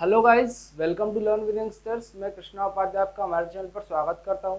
Hello guys, welcome to learn with youngsters. मैं कृष्णा उपाध्याय आपका हमारे चैनल पर स्वागत करता हूं।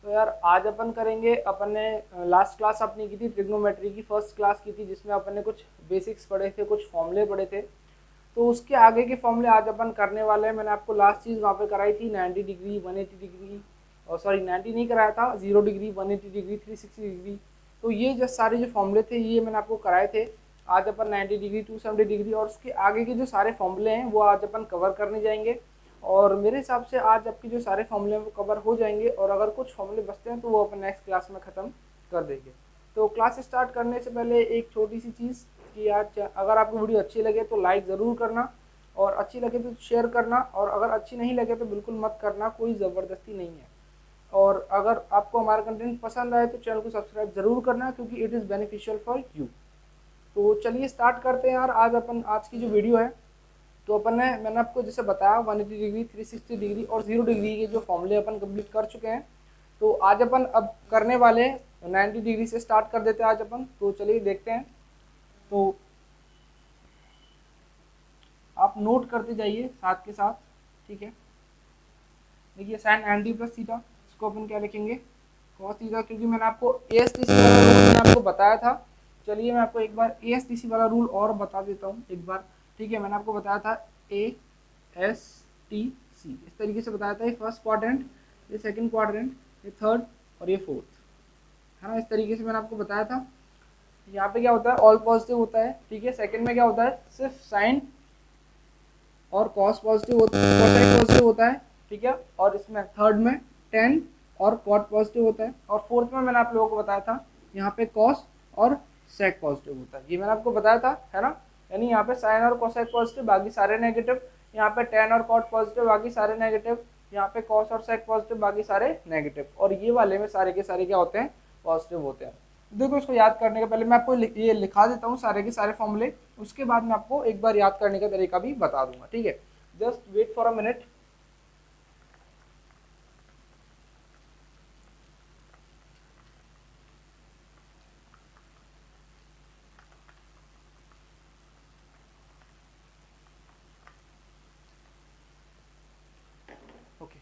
तो यार आज अपन करेंगे, अपन ने लास्ट क्लास अपनी की थी ट्रिग्नोमेट्री की, फर्स्ट क्लास की थी, जिसमें अपन ने कुछ बेसिक्स पढ़े थे, कुछ फॉर्मूले पढ़े थे। तो उसके आगे के फॉर्मूले आज अपन करने वाले हैं। मैंने आपको लास्ट चीज़ वहाँ पे कराई थी 90 डिग्री, 180 डिग्री, और सॉरी 90 नहीं कराया था, 0 डिग्री, 180 डिग्री, 360 डिग्री। तो ये जो सारे जो फॉर्मूले थे ये मैंने आपको कराए थे। आज अपन 90 डिग्री, 270 डिग्री और उसके आगे के जो सारे फॉर्मूले हैं वो आज अपन कवर करने जाएंगे। और मेरे हिसाब से आज आपके जो सारे फॉर्मूले हैं वो कवर हो जाएंगे, और अगर कुछ फॉर्मूले बचते हैं तो वो अपन नेक्स्ट क्लास में ख़त्म कर देंगे। तो क्लास स्टार्ट करने से पहले एक छोटी सी चीज़ कि आज अगर आपको वीडियो अच्छी लगे तो लाइक ज़रूर करना, और अच्छी लगे तो शेयर करना, और अगर अच्छी नहीं लगे तो बिल्कुल मत करना, कोई ज़बरदस्ती नहीं है। और अगर आपको हमारा कंटेंट पसंद आए तो चैनल को सब्सक्राइब ज़रूर करना, क्योंकि it is beneficial for you. तो चलिए स्टार्ट करते हैं यार। आज की जो वीडियो है, तो अपन ने मैंने आपको जैसे बताया 180 डिग्री, 360 डिग्री और 0 डिग्री के जो फॉर्मूले अपन कंप्लीट कर चुके हैं। तो आज अपन अब करने वाले हैं 90 डिग्री से स्टार्ट कर देते हैं आज अपन। तो चलिए देखते हैं। तो आप नोट करते जाइए साथ के साथ, ठीक है। देखिए साइन एंटी प्लस थीटा, इसको अपन क्या लिखेंगे, कॉस थीटा, क्योंकि मैंने आपको ए एस टी सी वाला रूल मैंने आपको बताया था। चलिए मैं आपको एक बार ए एस टी सी वाला रूल और बता देता हूँ एक बार, ठीक है। मैंने आपको बताया था ए एस टी सी, इस तरीके से बताया था। ये फर्स्ट क्वाड्रेंट, ये सेकंड क्वाड्रेंट, ये थर्ड और ये फोर्थ, है ना। इस तरीके से मैंने आपको बताया था। यहाँ पे क्या होता है, ऑल पॉजिटिव होता है, ठीक है। सेकंड में क्या होता है, सिर्फ साइन और कॉस पॉजिटिव होता है, कोसाइन पॉजिटिव होता है, ठीक है। और इसमें थर्ड में टेन और कॉट पॉजिटिव होता है, और फोर्थ में मैंने आप लोगों को बताया था यहाँ पे कॉस और सेक पॉजिटिव होता है। ये मैंने आपको बताया था, है ना। यानी यहाँ पे साइन और कोसाइन पॉजिटिव, बाकी सारे नेगेटिव। यहाँ पे टेन और कॉट पॉजिटिव, बाकी सारे नेगेटिव। यहाँ पे कॉस और सेक पॉजिटिव, बाकी सारे नेगेटिव। और ये वाले में सारे के सारे क्या होते हैं, पॉजिटिव होते हैं। देखो इसको याद करने के पहले मैं आपको ये लिखा देता हूँ सारे के सारे फॉर्मूले, उसके बाद मैं आपको एक बार याद करने का तरीका भी बता दूंगा, ठीक है। Just wait for a minute. Okay,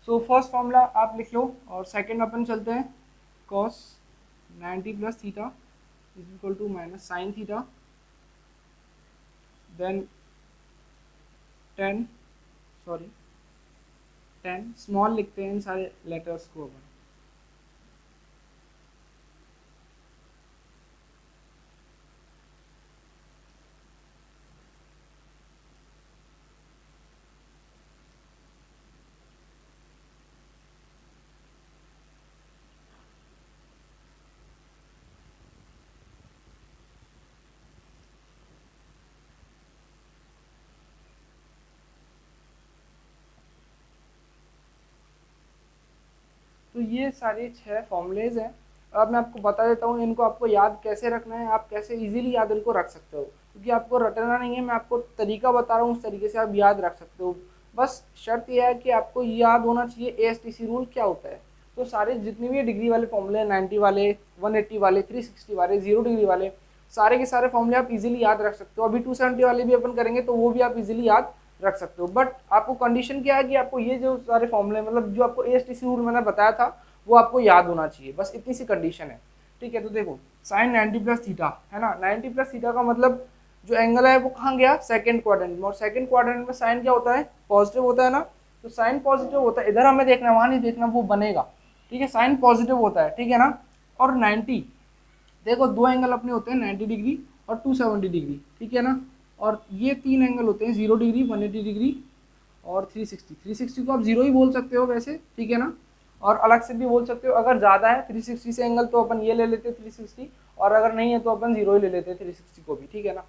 so first formula आप लिख लो, और सेकंड अपन चलते हैं। Cos 90 plus theta is equal to minus sine theta, then 10, sorry 10 small लिखते हैं इन सारे लेटर्स को अपन। तो ये सारे 6 फॉर्मूलेज हैं। अब मैं आपको बता देता हूँ इनको आपको याद कैसे रखना है, आप कैसे इजीली याद इनको रख सकते हो, क्योंकि आपको रटना नहीं है। मैं आपको तरीका बता रहा हूँ, उस तरीके से आप याद रख सकते हो। बस शर्त यह है कि आपको याद होना चाहिए A S T C rule क्या होता है। तो सारे जितने भी डिग्री वाले फॉर्मूले हैं, 90 वाले, 180 वाले, 360 वाले, 0 डिग्री वाले, सारे के सारे फॉर्मूले आप इजीली याद रख सकते हो। अभी 270 वाले भी अपन करेंगे तो वो भी आप इजीली याद रख सकते हो। बट आपको कंडीशन क्या है कि आपको ये जो सारे फॉर्मूले, मतलब जो आपको A S T C rule मैंने बताया था वो आपको याद होना चाहिए, बस इतनी सी कंडीशन है, ठीक है। तो देखो साइन 90 प्लस थीटा, है ना। 90 प्लस थीटा का मतलब जो एंगल है वो कहाँ गया, सेकंड क्वाड्रेंट में, और सेकंड क्वाड्रेंट में साइन क्या होता है, पॉजिटिव होता है ना। तो साइन पॉजिटिव होता है, इधर हमें देखना, वहां नहीं देखना, वो बनेगा, ठीक है। साइन पॉजिटिव होता है, ठीक है ना। और 90, देखो दो एंगल अपने होते हैं 90 डिग्री और 270 डिग्री, ठीक है ना। और ये तीन एंगल होते हैं 0 डिग्री, 180 डिग्री और 360। 360 को आप जीरो ही बोल सकते हो वैसे, ठीक है ना। और अलग से भी बोल सकते हो, अगर ज़्यादा है 360 से एंगल तो अपन ये ले लेते हैं 360, और अगर नहीं है तो अपन जीरो ही ले लेते हैं 360 को भी, ठीक है ना।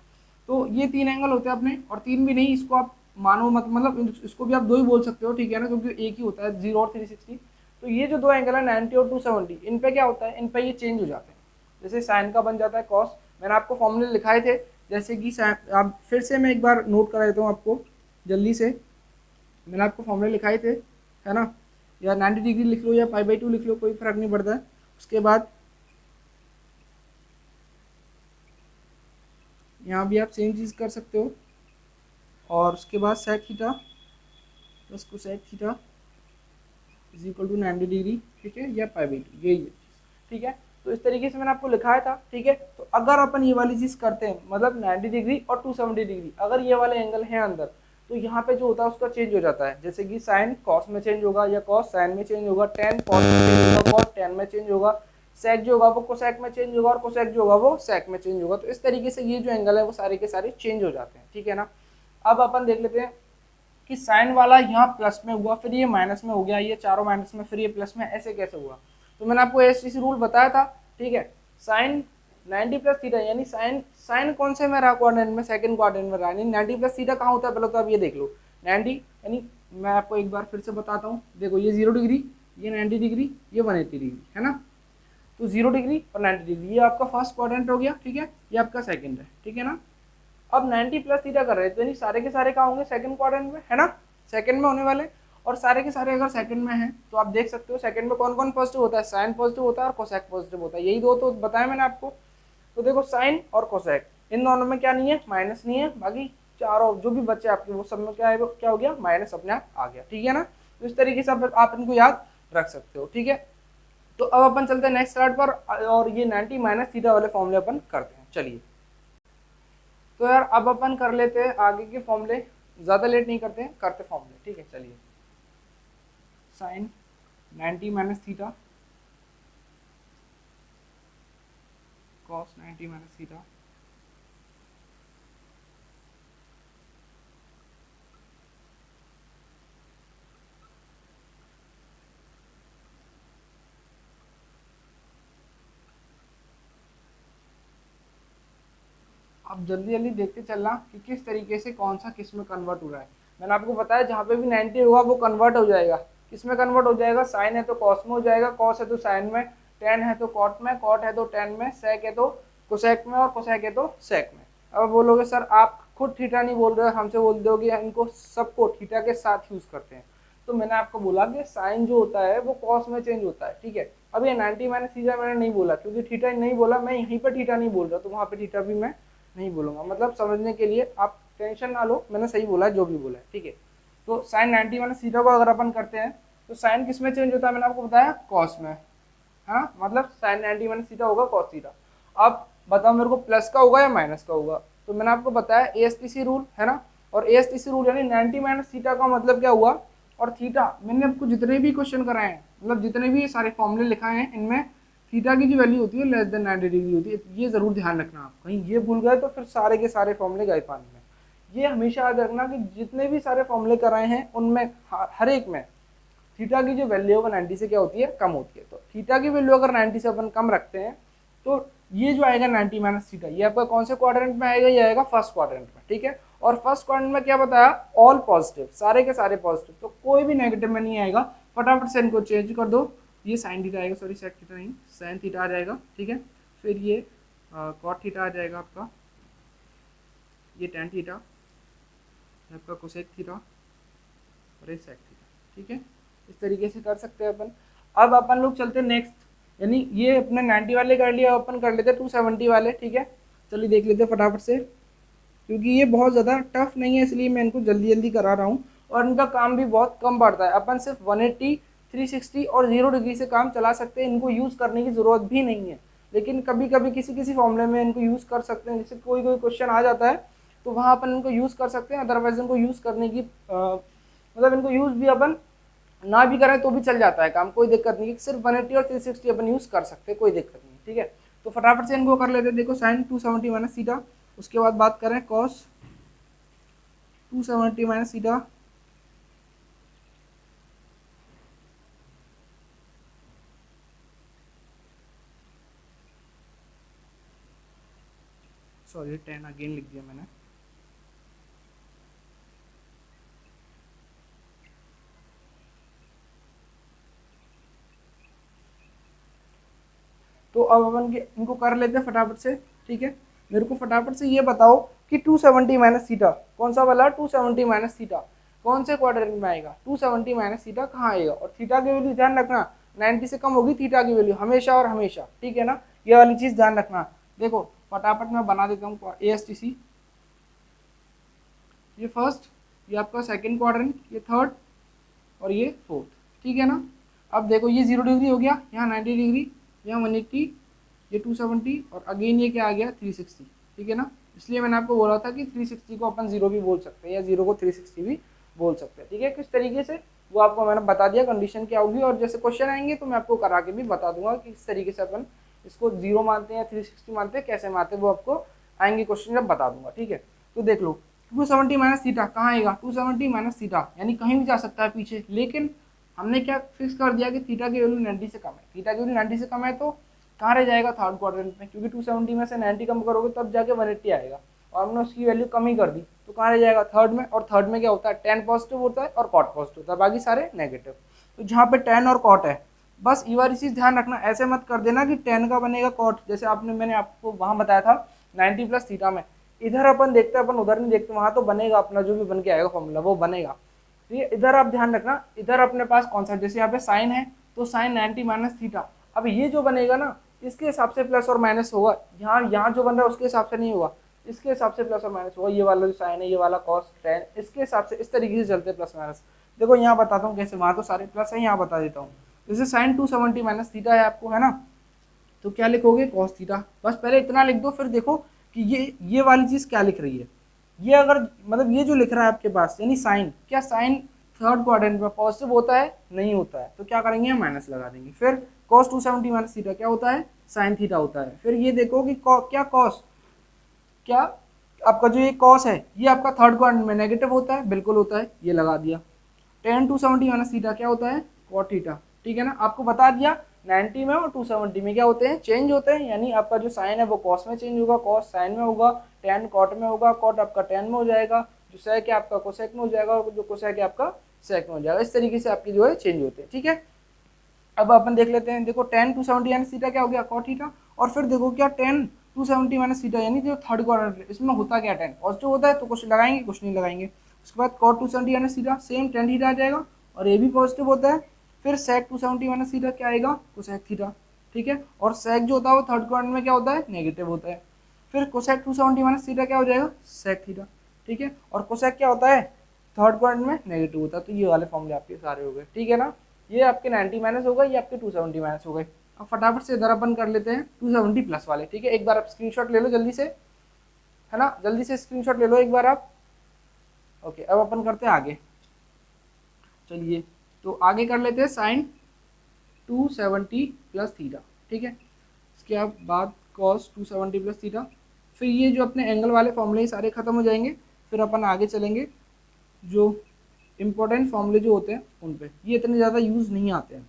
तो ये तीन एंगल होते हैं अपने, और तीन भी नहीं, इसको आप मानो मत, मतलब इसको भी आप दो ही बोल सकते हो, ठीक है ना, क्योंकि एक ही होता है 0 और 360। तो ये जो दो एंगल है 90 और 270, इन पे क्या होता है, इन पे ये चेंज हो जाते हैं। जैसे साइन का बन जाता है कॉस, मैंने आपको फॉर्मूले लिखाए थे। जैसे कि आप फिर से मैं एक बार नोट करा देता हूँ आपको जल्दी से। मैंने आपको फॉर्मूले लिखाए थे, है ना। या 90 डिग्री लिख लो या पाई/2 लिख लो, कोई फर्क नहीं पड़ता है। उसके बाद यहाँ भी आप सेम चीज़ कर सकते हो। और उसके बाद sec theta plus cosec theta is equal to 90 degree, ठीक है, या पाई बाई 2, यही है, ठीक है। तो इस तरीके से मैंने आपको लिखाया था, ठीक है। तो अगर अपन ये वाली चीज़ करते हैं, मतलब 90 डिग्री और 270 डिग्री, अगर ये वाले एंगल हैं अंदर, तो यहाँ पे जो होता है उसका चेंज हो जाता है, जैसे कि साइन कॉस में चेंज होगा या कॉस साइन में चेंज होगा, टेन कॉस में चेंज होगा, कॉस टेन में चेंज होगा, सेक जो होगा वो कोसेक में चेंज होगा और कोसेक जो होगा वो सेक में चेंज होगा। तो इस तरीके से ये जो एंगल है वो सारे के सारे चेंज हो जाते हैं, ठीक है ना। अब अपन देख लेते हैं कि साइन वाला यहाँ प्लस में हुआ, फिर ये माइनस में हो गया, ये चारों माइनस में, फिर ये प्लस में, ऐसे कैसे हुआ। तो मैंने आपको एसटीसी रूल बताया था, ठीक है। साइन 90 प्लस थीटा, यानी साइन साइन कौन से में रहा क्वाड्रेंट में, सेकंड क्वाड्रेंट में रहा, यानी 90 प्लस थीटा कहाँ होता है पहले तो आप ये देख लो। 90 यानी मैं आपको एक बार फिर से बताता हूँ, देखो ये 0 डिग्री, ये 90 डिग्री, ये 180 डिग्री, है ना। तो 0 डिग्री और 90 डिग्री ये आपका फर्स्ट क्वाड्रेंट हो गया, ठीक है, ये आपका सेकंड है, ठीक है ना। अब 90 प्लस थीटा कर रहे हैं तो यानी सारे के सारे कहाँ होंगे, सेकंड क्वाड्रेंट में, है ना, सेकंड में होने वाले। और सारे के सारे अगर सेकंड में हैं तो आप देख सकते हो सेकंड में कौन कौन पॉजिटिव होता है, साइन पॉजिटिव होता है और कोसेक पॉजिटिव होता है, यही दो तो बताया मैंने आपको। तो देखो साइन और कोसेक इन दोनों में क्या नहीं है, माइनस नहीं है, बाकी चारों जो भी बच्चे आपके वो सब में क्या है, क्या हो गया, माइनस अपने आप आ गया, ठीक है ना। तो इस तरीके से आप इनको याद रख सकते हो, ठीक है। तो अब अपन चलते हैं नेक्स्ट स्लाइड पर और ये 90 माइनस थीटा वाले फॉर्मूले अपन करते हैं, चलिए। तो यार अब अपन कर लेते हैं आगे के फॉर्मूले, ज़्यादा लेट नहीं करते हैं, करते फॉर्मूले, ठीक है, चलिए। Sine 90 minus theta cos 90 minus theta अब जल्दी जल्दी देखते चलना कि किस तरीके से कौन सा किस में कन्वर्ट हो रहा है। मैंने आपको बताया जहाँ पे भी 90 होगा वो कन्वर्ट हो जाएगा, किस में कन्वर्ट हो जाएगा, साइन है तो कॉस में हो जाएगा, कॉस है तो साइन में, टेन है तो कॉट में, कॉट है तो टेन में, सेक है तो कोसेक में और कोसेक है तो सेक में। अब बोलोगे सर आप खुद थीटा नहीं बोल रहे, हमसे बोल दोगे इनको सबको थीटा के साथ यूज करते हैं। तो मैंने आपको बोला कि साइन जो होता है वो कॉस में चेंज होता है, ठीक है। अब ये 90 माइनस थीटा मैंने नहीं बोला क्योंकि थीटा नहीं बोला, मैं यहीं पर थीटा नहीं बोल रहा तो वहाँ पे थीटा भी मैं नहीं बोलूंगा, मतलब समझने के लिए आप टेंशन ना लो, मैंने सही बोला है जो भी बोला है, ठीक है। तो साइन 90 माइनस थीटा को अगर अपन करते हैं तो साइन किस में चेंज होता है, मैंने आपको बताया कॉस में, हाँ, मतलब साइन 90 माइनस थीटा होगा कॉस थीटा। अब बताओ मेरे को प्लस का होगा या माइनस का होगा, तो मैंने आपको बताया एएसटीसी रूल, है ना। और एएसटीसी रूल यानी 90 माइनस थीटा का मतलब क्या हुआ, और थीटा मैंने आपको जितने भी क्वेश्चन कराए हैं, मतलब जितने भी सारे फॉर्मूले लिखाए हैं, इनमें थीटा की जो वैल्यू होती है लेस देन 90 डिग्री होती है, ये जरूर ध्यान रखना। आप कहीं ये भूल गए तो फिर सारे के सारे फॉर्मूले गए पानी में। ये हमेशा याद रखना कि जितने भी सारे फॉर्मूले कराए हैं उनमें हर एक में थीटा की जो वैल्यू है 90 से क्या होती है, कम होती है। तो थीटा की वैल्यू अगर 90 से अपन कम रखते हैं तो ये जो आएगा 90 माइनस थीटा, ये आपका कौन से क्वाड्रेंट में आएगा, ये आएगा फर्स्ट क्वाड्रेंट में, ठीक है। और फर्स्ट क्वाड्रेंट में क्या बताया, ऑल पॉजिटिव, सारे के सारे पॉजिटिव, तो कोई भी नेगेटिव में नहीं आएगा। फटाफट से इनको चेंज कर दो, ये साइन थीटा आएगा, सॉरी सेक थीटा नहीं, साइन थीटा आ जाएगा, ठीक है। फिर ये कॉट थीटा आ जाएगा आपका, ये टेन थीटा, आपका कोसेक थीटा और ये सेक थीटा, ठीक है। इस तरीके से कर सकते हैं अपन। अब अपन लोग चलते हैं नेक्स्ट, यानी ये अपने 90 वाले कर लिया, अपन कर लेते हैं 270 वाले, ठीक है। चलिए देख लेते हैं फटाफट से, क्योंकि ये बहुत ज़्यादा टफ नहीं है इसलिए मैं इनको जल्दी जल्दी करा रहा हूँ और इनका काम भी बहुत कम पड़ता है। अपन सिर्फ 180, 360 और 0 डिग्री से काम चला सकते हैं, इनको यूज़ करने की ज़रूरत भी नहीं है। लेकिन कभी कभी किसी किसी फॉर्मूले में इनको यूज़ कर सकते हैं, जैसे कोई कोई क्वेश्चन आ जाता है तो वहाँ अपन इनको यूज़ कर सकते हैं। अदरवाइज इनको यूज़ करने की मतलब इनको यूज़ भी अपन ना भी करें तो भी चल जाता है काम, कोई दिक्कत नहीं है। सिर्फ 180 और 360 अपन यूज़ कर सकते हैं, कोई दिक्कत नहीं, ठीक है। तो फटाफट से इनको कर लेते हैं। देखो साइन 270 माइनस थीटा, उसके बाद बात करें cos 270 minus theta, sorry 10 again लिख दिया मैंने। तो अब अपन इनको कर लेते हैं फटाफट से, ठीक है। मेरे को फटाफट से ये बताओ कि 270 माइनस थीटा कौन सा वाला, 270 माइनस थीटा कौन से क्वाड्रेंट में आएगा, 270 माइनस थीटा कहाँ आएगा। और थीटा की वैल्यू ध्यान रखना 90 से कम होगी थीटा की वैल्यू हमेशा और हमेशा, ठीक है ना, ये वाली चीज़ ध्यान रखना। देखो फटाफट मैं बना देता हूँ ASTC, ये फर्स्ट, ये आपका सेकंड क्वाड्रेंट, ये थर्ड और ये फोर्थ, ठीक है ना। अब देखो ये 0 डिग्री हो गया, यहाँ 90 डिग्री, यहाँ 180, ये 270 और अगेन ये क्या आ गया 360, ठीक है ना। इसलिए मैंने आपको बोला था कि 360 को अपन 0 भी बोल सकते हैं या 0 को 360 भी बोल सकते हैं, ठीक है। किस तरीके से वो आपको मैंने बता दिया, कंडीशन क्या होगी, और जैसे क्वेश्चन आएंगे तो मैं आपको करा के भी बता दूंगा कि किस तरीके से अपन इसको 0 मानते हैं या 360 मानते हैं, कैसे मानते हैं, वो आपको आएंगे क्वेश्चन जब बता दूंगा, ठीक है। तो देख लो 270 माइनस थीटा कहाँ आएगा, 270 माइनस थीटा यानी कहीं भी जा सकता है पीछे, लेकिन हमने क्या फिक्स कर दिया कि थीटा की वैल्यू 90 से कम है। थीटा की वैल्यू 90 से कम है तो कहाँ रह जाएगा, थर्ड क्वाड्रेंट में, क्योंकि 270 में से 90 कम करोगे तब जाके 180 आएगा, और हमने उसकी वैल्यू कम ही कर दी तो कहाँ रह जाएगा, थर्ड में। और थर्ड में क्या होता है, tan पॉजिटिव होता है और कॉट पॉजिटिव होता है, बाकी सारे नेगेटिव। तो जहाँ पे tan और कॉट है, बस ये वाली चीज़ ध्यान रखना, ऐसे मत कर देना कि tan का बनेगा कॉट, जैसे मैंने आपको वहाँ बताया था 90 प्लस थीटा में, इधर अपन देखते हैं, अपन उधर नहीं देखते, वहाँ तो बनेगा अपना जो भी बन के आएगा फॉर्मूला वो बनेगा। तो ये इधर आप ध्यान रखना, इधर अपने पास कौन सा, जैसे यहाँ पे साइन है तो साइन 90 माइनस थीटा, अब ये जो बनेगा ना इसके हिसाब से प्लस और माइनस होगा, यहाँ जो बन रहा है उसके हिसाब से नहीं होगा, इसके हिसाब से प्लस और माइनस होगा। ये वाला जो साइन है, ये वाला कॉस टेन, इसके हिसाब से इस तरीके से चलते हैं प्लस माइनस। देखो यहाँ बताता हूँ कैसे, वहाँ तो सारे प्लस है, यहाँ बता देता हूँ। जैसे साइन 270 माइनस थीटा है आपको, है ना, तो क्या लिखोगे कॉस थीटा, बस पहले इतना लिख दो, फिर देखो कि ये वाली चीज़ क्या लिख रही है। ये अगर मतलब ये जो लिख रहा है आपके पास यानी साइन, क्या साइन थर्ड क्वाड्रेंट में पॉजिटिव होता है, नहीं होता है, तो क्या करेंगे माइनस लगा देंगे। फिर कॉस 270 माइनस थीटा क्या होता है, साइन थीटा होता है। फिर ये देखो कि क्या कॉस, क्या आपका जो ये कॉस है ये आपका थर्ड क्वाड्रेंट में नेगेटिव होता है, बिल्कुल होता है, ये लगा दिया। tan 270 माइनस थीटा क्या होता है, कॉट थीटा, ठीक है ना। आपको बता दिया 90 में और 270 में क्या होते हैं, चेंज होते हैं, यानी आपका जो साइन है वो कॉस में चेंज होगा, कॉस साइन में होगा, tan कॉट में होगा, कॉट आपका tan में हो जाएगा, जो सेक है आपका कोसेक में हो जाएगा, और जो कोसेक है आपका सेक में हो जाएगा। इस तरीके से आपके जो है चेंज होते हैं, ठीक है। अब अपन देख लेते हैं, देखो tan 270 माइनस थीटा क्या हो गया, कॉट थीटा, और फिर देखो क्या tan 270 माइनस थीटा यानी जो थर्ड क्वाड्रेंट है इसमें होता क्या, tan पॉजिटिव होता है तो कुछ लगाएंगे, कुछ नहीं लगाएंगे। उसके बाद cot 270 minus theta same tan theta आ जाएगा और ये भी पॉजिटिव होता है। फिर sec 270 माइनस थीटा क्या आएगा, कोसेक थीटा, ठीक है। और sec जो होता है वो थर्ड क्वाड्रेंट में क्या होता है, नेगेटिव होता है। फिर कोसेक 270 माइनस थीटा क्या हो जाएगा, sec थीटा, ठीक है। और कोसेक क्या होता है, थर्ड क्वाड्रेंट में नेगेटिव होता है। तो ये वाले फॉर्मूले आपके सारे हो गए, ठीक है ना। ये आपके 90 माइनस हो गए, ये आपके 270 माइनस हो गए। अब फटाफट से इधर अपन कर लेते हैं 270 प्लस वाले, ठीक है। एक बार आप स्क्रीनशॉट ले लो जल्दी से, है ना, जल्दी से स्क्रीनशॉट ले लो एक बार आप। ओके, अब अपन करते हैं आगे, चलिए तो आगे कर लेते हैं साइन 270 प्लस थीटा, ठीक है। इसके बाद कॉस 270 प्लस थीटा। फिर ये जो अपने एंगल वाले फॉर्मूले सारे खत्म हो जाएंगे, फिर अपन आगे चलेंगे जो इम्पोर्टेंट फॉर्मूले जो होते हैं उन पे, ये इतने ज़्यादा यूज़ नहीं आते हैं।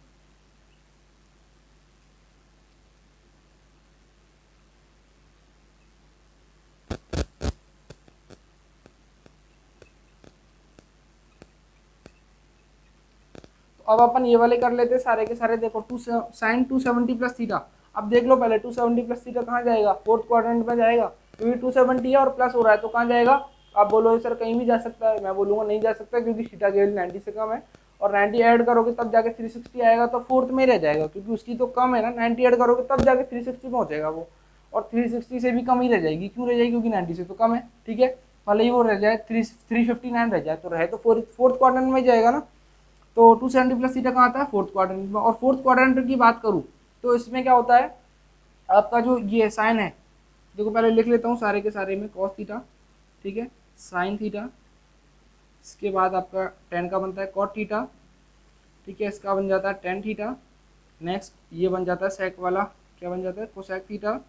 तो अब अपन ये वाले कर लेते हैं सारे के सारे। देखो साइन 270 प्लस थीटा, अब देख लो पहले 270 प्लस थीटा कहाँ जाएगा, फोर्थ क्वाड्रेंट में जाएगा, क्योंकि 270 है और प्लस हो रहा है तो कहाँ जाएगा। आप बोलोगे सर कहीं भी जा सकता है, मैं बोलूँगा नहीं जा सकता, क्योंकि थीटा की वैल्यू 90 से कम है, और 90 ऐड करोगे तब जाके 360 आएगा, तो फोर्थ में ही रह जाएगा, क्योंकि उसकी तो कम है ना, 90 ऐड करोगे तब जाके 360 पहुँचेगा वो, और 360 से भी कम ही रह जाएगी। क्यों रह जाएगी, क्योंकि 90 से तो कम है, ठीक है। भले ही वो रह जाए 359 रह जाए, तो रहे तो फोर्थ क्वाड्रेंट में जाएगा ना। तो 270 प्लस थीटा कहाँ आता है, फोर्थ क्वाड्रेंट में। और फोर्थ क्वाड्रेंट की बात करूँ तो इसमें क्या होता है, आपका जो ये साइन है, देखो पहले लिख लेता हूँ सारे के सारे में, कॉस थीटा, ठीक है, साइन थीटा, इसके बाद आपका tan का बनता है कॉट थीटा, ठीक है, इसका बन जाता है tan थीटा। नेक्स्ट ये बन जाता है सेक वाला, क्या बन जाता है, कोसेक थीटा,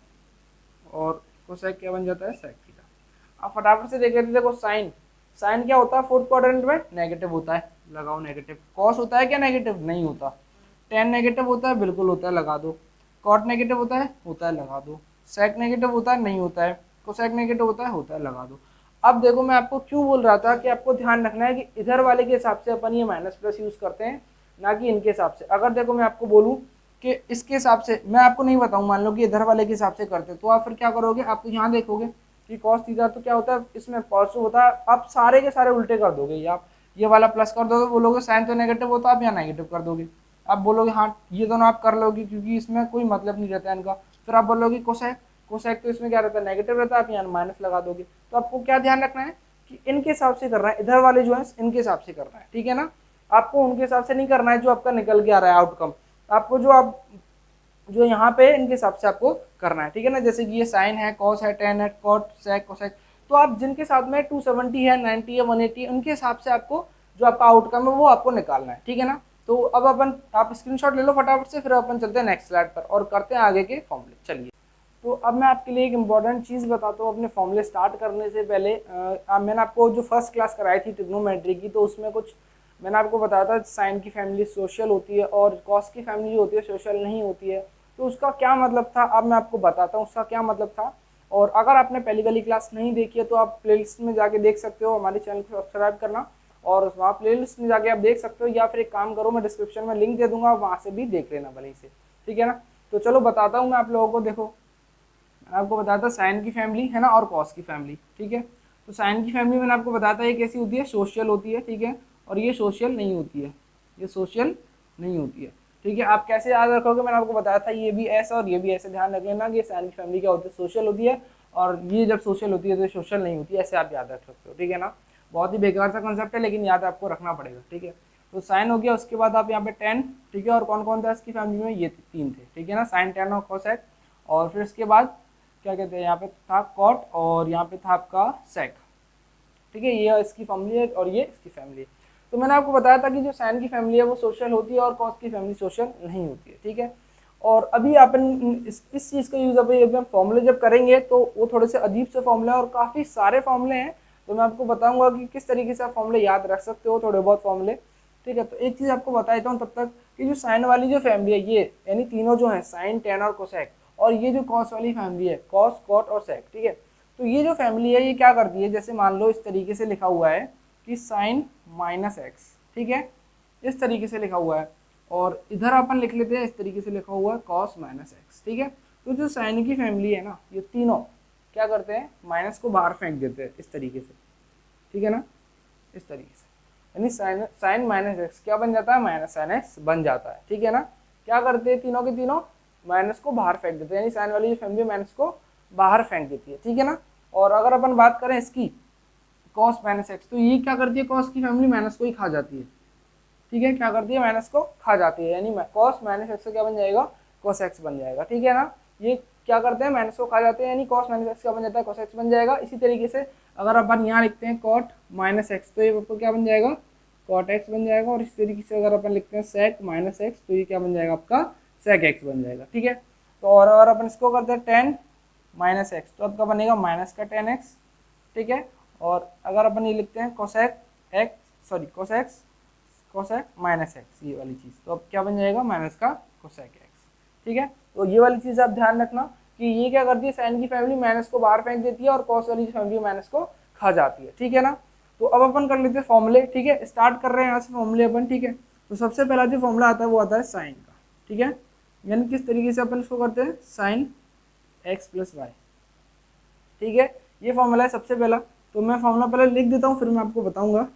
और कोसेक क्या बन जाता है, सेक थीटा। अब फटाफट से देख लेते हैं। देखो साइन, साइन क्या होता है फोर्थ क्वाड्रेंट में, नेगेटिव होता है, लगाओ नेगेटिव। कॉस होता है क्या नेगेटिव, नहीं होता। टेन नेगेटिव होता है, बिल्कुल होता है, लगा दो। कॉट नेगेटिव होता है, लगा दो। सेक नेगेटिव होता है, नहीं होता है। कोसेक नेगेटिव होता है, लगा दो। अब देखो मैं आपको क्यों बोल रहा था कि आपको ध्यान रखना है कि इधर वाले के हिसाब से अपन ये माइनस प्लस यूज करते हैं, ना कि इनके हिसाब से। अगर देखो मैं आपको बोलूँ कि इसके हिसाब से, मैं आपको नहीं बताऊँ, मान लो कि इधर वाले के हिसाब से करते, तो आप फिर क्या करोगे, आप यहाँ देखोगे कि कॉस थीटा तो क्या होता है, इसमें पॉजिटिव होता है, आप सारे के सारे उल्टे कर दोगे। आप ये वाला प्लस कर दोगे, बोलोगे साइन तो नेगेटिव होता है, आप यहाँ नेगेटिव कर दोगे। आप बोलोगे हाँ ये दोनों आप कर लोगे, क्योंकि इसमें कोई मतलब नहीं रहता है इनका। फिर आप बोलोगे कोसेक, कोसेक तो इसमें क्या रहता है, नेगेटिव रहता है, आप यहाँ माइनस लगा दोगे। तो आपको क्या ध्यान रखना है कि इनके हिसाब से करना है, इधर वाले जो है इनके हिसाब से करना है, ठीक है ना। आपको उनके हिसाब से नहीं करना है जो आपका निकल के आ रहा है आउटकम, आपको जो यहाँ पे इनके हिसाब से आपको करना है, ठीक है ना। जैसे कि ये साइन है, कॉस है, टेन है, कॉट, सेक, कोसेक, तो आप जिनके साथ में 270 है, 90 है, 180 है, उनके हिसाब से आपको जो आपका आउटकम है वो आपको निकालना है, ठीक है ना। तो अब आप स्क्रीनशॉट ले लो फटाफट से, फिर अपन चलते हैं नेक्स्ट स्लाइड पर और करते हैं आगे के फॉर्मूले। चलिए, तो अब मैं आपके लिए एक इंपॉर्टेंट चीज़ बताता हूँ अपने फॉर्मूले स्टार्ट करने से पहले। मैंने आपको जो फर्स्ट क्लास कराई थी ट्रिग्नोमेट्री की, तो उसमें कुछ मैंने आपको बताया था साइन की फैमिली सोशल होती है और कॉस की फैमिली होती है सोशल नहीं होती है। तो उसका क्या मतलब था अब मैं आपको बताता हूँ उसका क्या मतलब था। और अगर आपने पहली वाली क्लास नहीं देखी है तो आप प्लेलिस्ट में जाके देख सकते हो, हमारे चैनल को सब्सक्राइब करना और वहाँ प्लेलिस्ट में जाके आप देख सकते हो, या फिर एक काम करो मैं डिस्क्रिप्शन में लिंक दे दूंगा, वहाँ से भी देख लेना भले से, ठीक है ना। तो चलो बताता हूँ मैं आप लोगों को। देखो, मैंने आपको बताया था साइन की फैमिली है ना और कॉस की फैमिली, ठीक है। तो साइन की फैमिली मैंने आपको बताया था ये कैसी होती है, सोशल होती है, ठीक है। और ये सोशल नहीं होती है, ये सोशल नहीं होती है, ठीक है। आप कैसे याद रखोगे, मैंने आपको बताया था ये भी ऐसा और ये भी ऐसे, ध्यान रख लेना कि साइन की फैमिली क्या होती है, सोशल होती है, और ये जब सोशल होती है तो सोशल नहीं होती है, ऐसे आप याद रख सकते हो, ठीक है ना। बहुत ही बेकार सा कंसेप्ट है लेकिन याद आपको रखना पड़ेगा, ठीक है। तो साइन हो गया, उसके बाद आप यहाँ पे टेन, ठीक है। और कौन कौन था इसकी फैमिली में, ये तीन थे, ठीक है ना, साइन, टेन और कोसेक। और फिर इसके बाद क्या कहते हैं, यहाँ पे था कॉट और यहाँ पे था आपका सेक, ठीक है। ये इसकी फैमिली है और ये इसकी फैमिली है। तो मैंने आपको बताया था कि जो साइन की फैमिली है वो सोशल होती है और कॉस की फैमिली सोशल नहीं होती है, ठीक है। और अभी अपन इस चीज़ का यूज़ अभी हम फॉर्मूले जब करेंगे तो वो थोड़े से अजीब से फॉर्मूले और काफ़ी सारे फॉर्मूले हैं, तो मैं आपको बताऊंगा कि किस तरीके से आप फॉर्मूले याद रख सकते हो, थोड़े बहुत फॉर्मूले, ठीक है। तो एक चीज़ आपको बता देता हूँ तब तक कि जो साइन वाली जो फैमिली है ये यानी तीनों जो है साइन, टेन और कोसेक, और ये जो कॉस वाली फैमिली है कॉस, कॉट और सेक, ठीक है। तो ये जो फैमिली है ये क्या करती है, जैसे मान लो इस तरीके से लिखा हुआ है कि साइन माइनस एक्स, ठीक है, इस तरीके से लिखा हुआ है, और इधर अपन लिख लेते हैं इस तरीके से लिखा हुआ है कॉस माइनस एक्स, ठीक है। तो जो साइन की फैमिली है ना ये तीनों क्या करते हैं, माइनस को बाहर फेंक देते हैं इस तरीके से, ठीक है ना, इस तरीके से, यानी साइन माइनस एक्स क्या बन जाता है, माइनस साइन एक्स बन जाता है, ठीक है ना। क्या करते हैं तीनों के तीनों, माइनस को बाहर फेंक देते हैं, यानी साइन वाली जो फैमिली माइनस को बाहर फेंक देती है, ठीक है ना। और अगर अपन बात करें इसकी कॉस माइनस एक्स, तो ये क्या करती है, कॉस की फैमिली माइनस को ही खा जाती है, ठीक है, क्या करती है, माइनस को खा जाती है, यानी कॉस माइनस एक्स क्या बन जाएगा, कॉस एक्स बन जाएगा, ठीक है ना। ये क्या करते हैं, माइनस को खा जाते हैं, यानी कॉस माइनस एक्स क्या बन जाता है, कॉस एक्स बन जाएगा। इसी तरीके से अगर अपन यहाँ लिखते हैं कॉट माइनस एक्स तो ये आपको क्या बन जाएगा, कॉट एक्स बन जाएगा। और इस तरीके से अगर अपन लिखते हैं सेक माइनस एक्स तो ये क्या बन जाएगा आपका, सेक एक्स बन जाएगा, ठीक है। तो और अगर अपन इसको करते हैं टेन माइनस एक्स तो आपका बनेगा माइनस का टेन एक्स, ठीक है। और अगर अपन ये लिखते हैं cosec x, sorry cosec x, cosec minus x, ये वाली चीज़, तो अब क्या बन जाएगा, माइनस का कोसेक एक्स, ठीक है। तो ये वाली चीज़ आप ध्यान रखना कि ये क्या करती है, साइन की फैमिली माइनस को बाहर फेंक देती है और कॉस वाली फैमिली माइनस को खा जाती है, ठीक है ना। तो अब अपन कर लेते हैं फॉर्मूले, ठीक है, स्टार्ट कर रहे हैं यहाँ से फॉर्मूले अपन, ठीक है। तो सबसे पहला जो फॉर्मूला आता है वो आता है साइन का, ठीक है, यानी किस तरीके से अपन इसको करते हैं, साइन एक्स प्लस वाई, ठीक है, ये फॉर्मूला है सबसे पहला। तो मैं फॉर्मूला पहले लिख देता हूँ फिर मैं आपको बताऊंगा,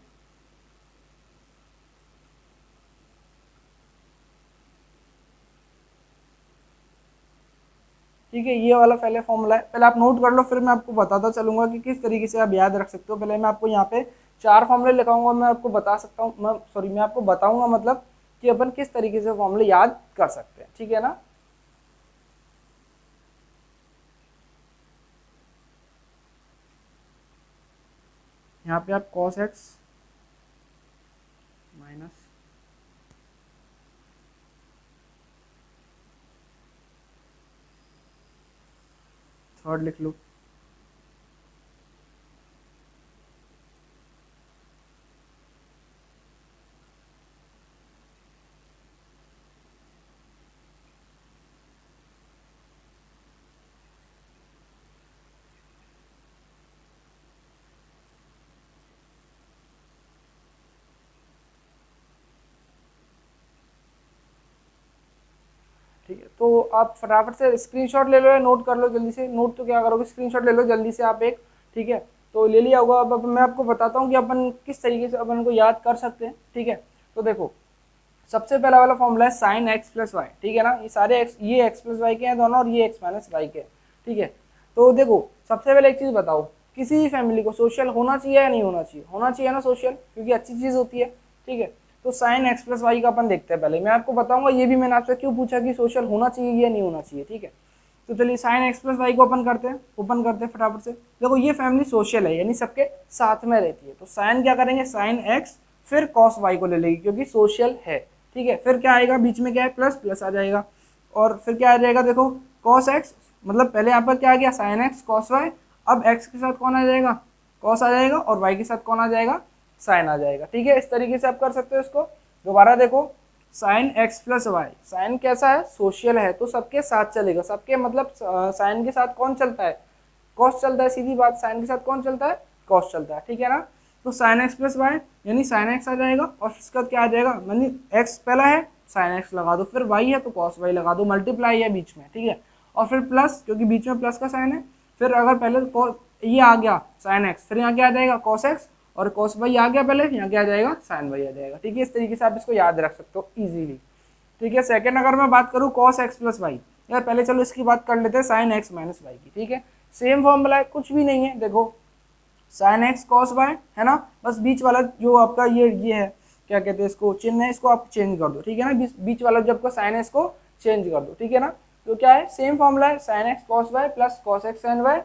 ठीक है। ये वाला पहले फॉर्मूला है, पहले आप नोट कर लो फिर मैं आपको बताता चलूंगा कि किस तरीके से आप याद रख सकते हो। पहले मैं आपको यहाँ पे चार फॉर्मूले लिखाऊंगा, मैं आपको बता सकता हूँ, मैं आपको बताऊंगा मतलब कि अपन किस तरीके से फॉर्मूले याद कर सकते हैं, ठीक है ना। यहाँ पे आप cos x माइनस थर्ड लिख लो, ठीक है। तो आप फटाफट से स्क्रीनशॉट ले लो या नोट कर लो जल्दी से, नोट तो क्या करोगे, स्क्रीनशॉट ले लो जल्दी से आप एक, ठीक है। तो ले लिया होगा। अब मैं आपको बताता हूँ कि अपन किस तरीके से अपन को याद कर सकते हैं, ठीक है। तो देखो सबसे पहला वाला फॉर्मूला है साइन एक्स प्लस वाई, ठीक है ना, ये सारे एक्स, ये एक्स प्लस वाई के हैं दोनों और ये एक्स माइनस वाई के, ठीक है। तो देखो सबसे पहले एक चीज़ बताओ किसी भी फैमिली को सोशल होना चाहिए या नहीं होना चाहिए, होना चाहिए ना सोशल, क्योंकि अच्छी चीज़ होती है। ठीक है, तो साइन एक्स प्लस वाई का अपन देखते हैं। पहले मैं आपको बताऊंगा ये भी मैंने आपसे क्यों पूछा कि सोशल होना चाहिए या नहीं होना चाहिए। ठीक है, तो चलिए साइन एक्स प्लस वाई को ओपन करते हैं फटाफट से। देखो ये फैमिली सोशल है, यानी सबके साथ में रहती है, तो साइन क्या करेंगे, साइन एक्स फिर कॉस वाई को ले लेगी क्योंकि सोशल है। ठीक है, फिर क्या आएगा बीच में, क्या है, प्लस प्लस आ जाएगा, और फिर क्या आ जाएगा, देखो कॉस एक्स, मतलब पहले यहाँ पर क्या आ गया, साइन एक्स कॉस वाई, अब एक्स के साथ कौन आ जाएगा, कॉस आ जाएगा, और वाई के साथ कौन आ जाएगा, साइन आ जाएगा। ठीक है, इस तरीके से आप कर सकते हो इसको। दोबारा देखो, sine x plus y, sine कैसा है, सोशल है, तो सबके साथ चलेगा, सबके मतलब साइन के साथ कौन चलता है, कॉस चलता है, सीधी बात, साइन के साथ कौन चलता है, कॉस चलता है। ठीक है ना, तो साइन एक्स प्लस वाई यानी साइन एक्स आ जाएगा, और इसका क्या आ जाएगा, यानी एक्स पहला है साइन एक्स लगा दो, फिर वाई है तो कॉस वाई लगा दो, मल्टीप्लाई है बीच में। ठीक है, और फिर प्लस, क्योंकि बीच में प्लस का साइन है, फिर अगर पहले ये आ गया साइन एक्स, फिर यहाँ क्या आ जाएगा, कॉस एक्स, और कॉस वाई आ गया पहले, यहाँ क्या आ जाएगा, साइन वाई आ जाएगा। ठीक है, इस तरीके से आप इसको याद रख सकते हो इजीली। ठीक है, सेकंड अगर मैं बात करूँ कॉस एक्स प्लस वाई, यार पहले चलो इसकी बात कर लेते हैं साइन एक्स माइनस वाई की। ठीक है, सेम फॉर्मूला है, कुछ भी नहीं है। देखो साइन एक्स कॉस वाई है ना, बस बीच वाला जो आपका ये है, क्या कहते हैं इसको, चिन्ह है, इसको आप चेंज कर दो। ठीक है ना, बीच वाला जो आपका साइन है इसको चेंज कर दो। ठीक है ना, तो क्या है, सेम फॉर्मूला है, sine x cos y plus cos x sine y,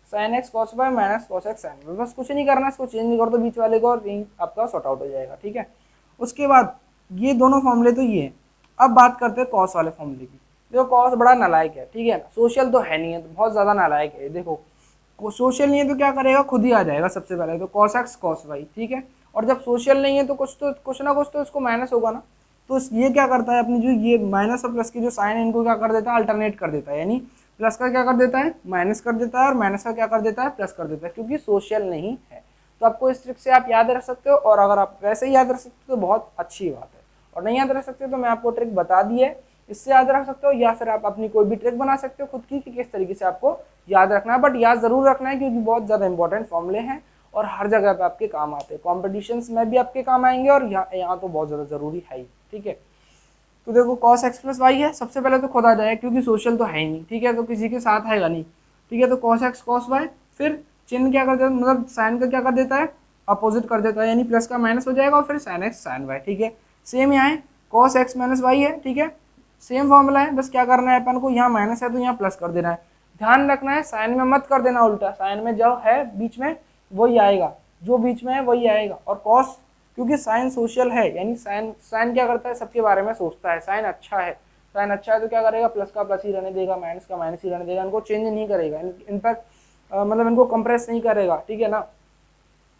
sine x cos y minus cos x sine y, बस कुछ नहीं करना, इसको चेंज कर दो बीच वाले को, और आपका सॉर्ट आउट हो जाएगा। ठीक है, उसके बाद ये दोनों फॉर्मूले तो ये है। अब बात करते हैं कॉस वाले फॉर्मूले की। देखो कॉस बड़ा नालायक है, ठीक है ना, सोशल तो है नहीं है, तो बहुत ज़्यादा नालायक है। देखो सोशल नहीं है तो क्या करेगा, खुद ही आ जाएगा सबसे पहले तो कॉस एक्स कॉस वाई। ठीक है, और जब सोशल नहीं है तो कुछ ना कुछ तो इसको माइनस होगा ना, तो ये क्या करता है, अपनी जो ये माइनस और प्लस की जो साइन है इनको क्या कर देता है, अल्टरनेट कर देता है, यानी प्लस का क्या कर देता है, माइनस कर देता है, और माइनस का क्या कर देता है, प्लस कर देता है, क्योंकि सोशल नहीं है। तो आपको इस ट्रिक से आप याद रख सकते हो, और अगर आप वैसे ही याद रख सकते हो तो बहुत अच्छी बात है, और नहीं याद रख सकते तो मैं आपको ट्रिक बता दी है, इससे याद रख सकते हो, या फिर आप अपनी कोई भी ट्रिक बना सकते हो खुद की कि किस तरीके से आपको याद रखना है। बट याद जरूर रखना है, क्योंकि बहुत ज़्यादा इंपॉर्टेंट फॉर्मूले हैं और हर जगह पे आपके काम आते हैं, कॉम्पिटिशन्स में भी आपके काम आएंगे, और यहाँ तो बहुत ज़्यादा ज़रूरी है ही। ठीक है, तो देखो कॉस एक्स प्लस वाई है, सबसे पहले तो खुद आ जाएगा क्योंकि सोशल तो है ही नहीं। ठीक है, तो किसी के साथ आएगा नहीं। ठीक है, तो कॉस एक्स कॉस वाई, फिर चिन्ह क्या कर देता है, मतलब साइन का क्या कर देता है, अपोजिट कर देता है, यानी प्लस का माइनस हो जाएगा, और फिर साइन एक्स साइन वाई। ठीक है, सेम यहाँ है, कॉस एक्स माइनस वाई है। ठीक है, सेम फॉर्मूला है, बस क्या करना है अपन को, यहाँ माइनस है तो यहाँ प्लस कर देना है। ध्यान रखना है साइन में मत कर देना उल्टा, साइन में जो है बीच में वही आएगा, जो बीच में है वही आएगा। और कॉस, क्योंकि साइन सोशल है, यानी साइन साइन क्या करता है, सबके बारे में सोचता है, साइन अच्छा है, साइन अच्छा है तो क्या करेगा, प्लस का प्लस ही रहने देगा, माइनस का माइनस ही रहने देगा, इनको चेंज नहीं करेगा, इनफैक्ट मतलब इनको कंप्रेस नहीं करेगा। ठीक है ना,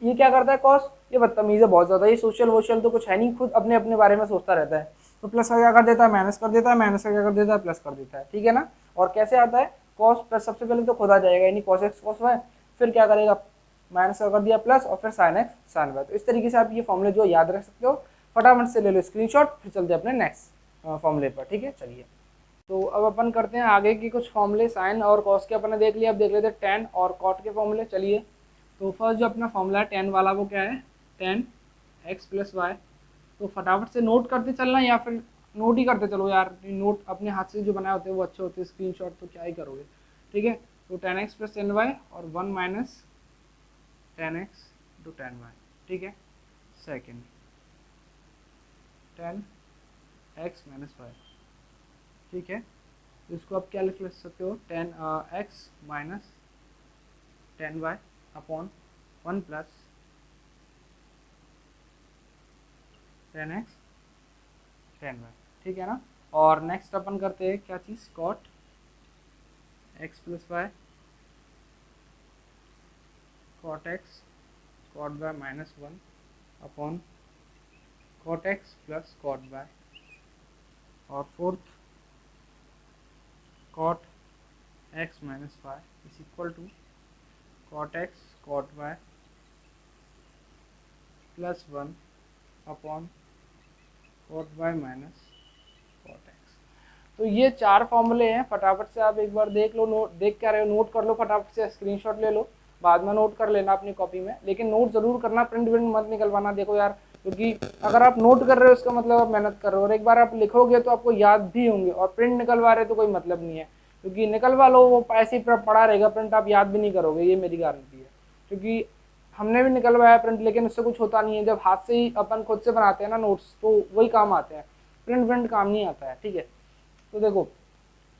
ये क्या करता है कॉस, ये बदतमीज है बहुत ज़्यादा, ये सोशल वोशल तो कुछ है नहीं, खुद अपने अपने बारे में सोचता रहता है। तो प्लस का क्या कर देता है, माइनस कर देता है, माइनस का क्या कर देता है, प्लस कर देता है। ठीक है ना, और कैसे आता है, कॉस प्लस सबसे पहले तो खुद आ जाएगा, यानी कॉस एक्स कॉस वाई, फिर क्या करेगा, माइनस का कर दिया प्लस, और फिर साइन एक्स साइन वाई। तो इस तरीके से आप ये फॉर्मूले जो याद रख सकते हो, फटाफट से ले लो स्क्रीनशॉट, फिर चलते हैं अपने नेक्स्ट फॉर्मूले पर। ठीक है, चलिए तो अब अपन करते हैं आगे की कुछ फॉर्मूले, साइन और कॉस के अपन ने देख लिया, अब देख लेते हैं टेन और कॉट के फॉर्मूले। चलिए, तो फर्स्ट जो अपना फॉर्मूला है टेन वाला, वो क्या है, टेन एक्स प्लस वाई। तो फटाफट से नोट करते चलना, या फिर नोट ही करते चलो यार, नोट अपने हाथ से जो बनाए होते हैं वो अच्छे होते हैं, स्क्रीनशॉट तो क्या ही करोगे। ठीक है, तो tan x plus tan y और one minus tan x to tan y. ठीक है, second tan x minus y. ठीक है, तो इसको आप क्या लिख सकते हो, tan x minus tan y upon one plus tan x tan y. ठीक है ना, और नेक्स्ट अपन करते हैं क्या चीज़, cot x plus y cot x cot y minus one upon cot x plus cot Y, और fourth cot x minus y is equal to cot x cot y plus one upon cot y minus cot x. तो ये चार फॉर्मूले हैं, फटाफट से आप एक बार देख लो, नोट देख क्या रहे हो, नोट कर लो, फटाफट से स्क्रीनशॉट ले लो, बाद में नोट कर लेना अपनी कॉपी में, लेकिन नोट जरूर करना, प्रिंट मत निकलवाना। देखो यार, क्योंकि अगर आप नोट कर रहे हो इसका मतलब आप मेहनत कर रहे हो, और एक बार आप लिखोगे तो आपको याद भी होंगे, और प्रिंट निकलवा रहे तो कोई मतलब नहीं है, क्योंकि निकलवा लो वो ऐसे ही पड़ा रहेगा प्रिंट, आप याद भी नहीं करोगे, ये मेरी गारंटी है। क्योंकि हमने भी निकलवाया प्रिंट, लेकिन उससे कुछ होता नहीं है। जब हाथ से ही अपन खुद से बनाते हैं ना नोट्स, तो वही काम आते हैं, प्रिंट काम नहीं आता है। ठीक है, तो देखो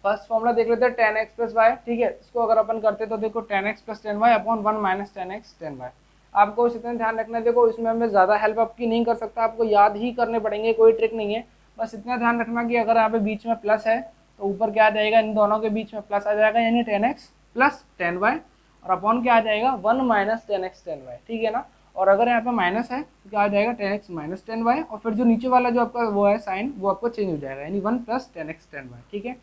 फर्स्ट फॉर्मूला देख लेते हैं, टेन एक्स प्लस वाई। ठीक है, इसको अगर अपन करते तो देखो tan x plus tan y upon one minus tan x tan y. आपको इस इतना ध्यान रखना है, देखो इसमें मैं ज़्यादा हेल्प आपकी नहीं कर सकता, आपको याद ही करने पड़ेंगे, कोई ट्रिक नहीं है। बस इतना ध्यान रखना कि अगर यहाँ पे बीच में प्लस है तो ऊपर क्या आ जाएगा, इन दोनों के बीच में प्लस आ जाएगा, यानी tan x plus tan y, और अपॉन क्या आ जाएगा, one minus tan x tan y. ठीक है ना, और अगर यहाँ पे माइनस है तो क्या आ जाएगा, tan x minus tan y, और फिर जो नीचे वाला जो आपका वो है साइन, वो आपको चेंज हो जाएगा, यानी one plus tan x tan y. ठीक है,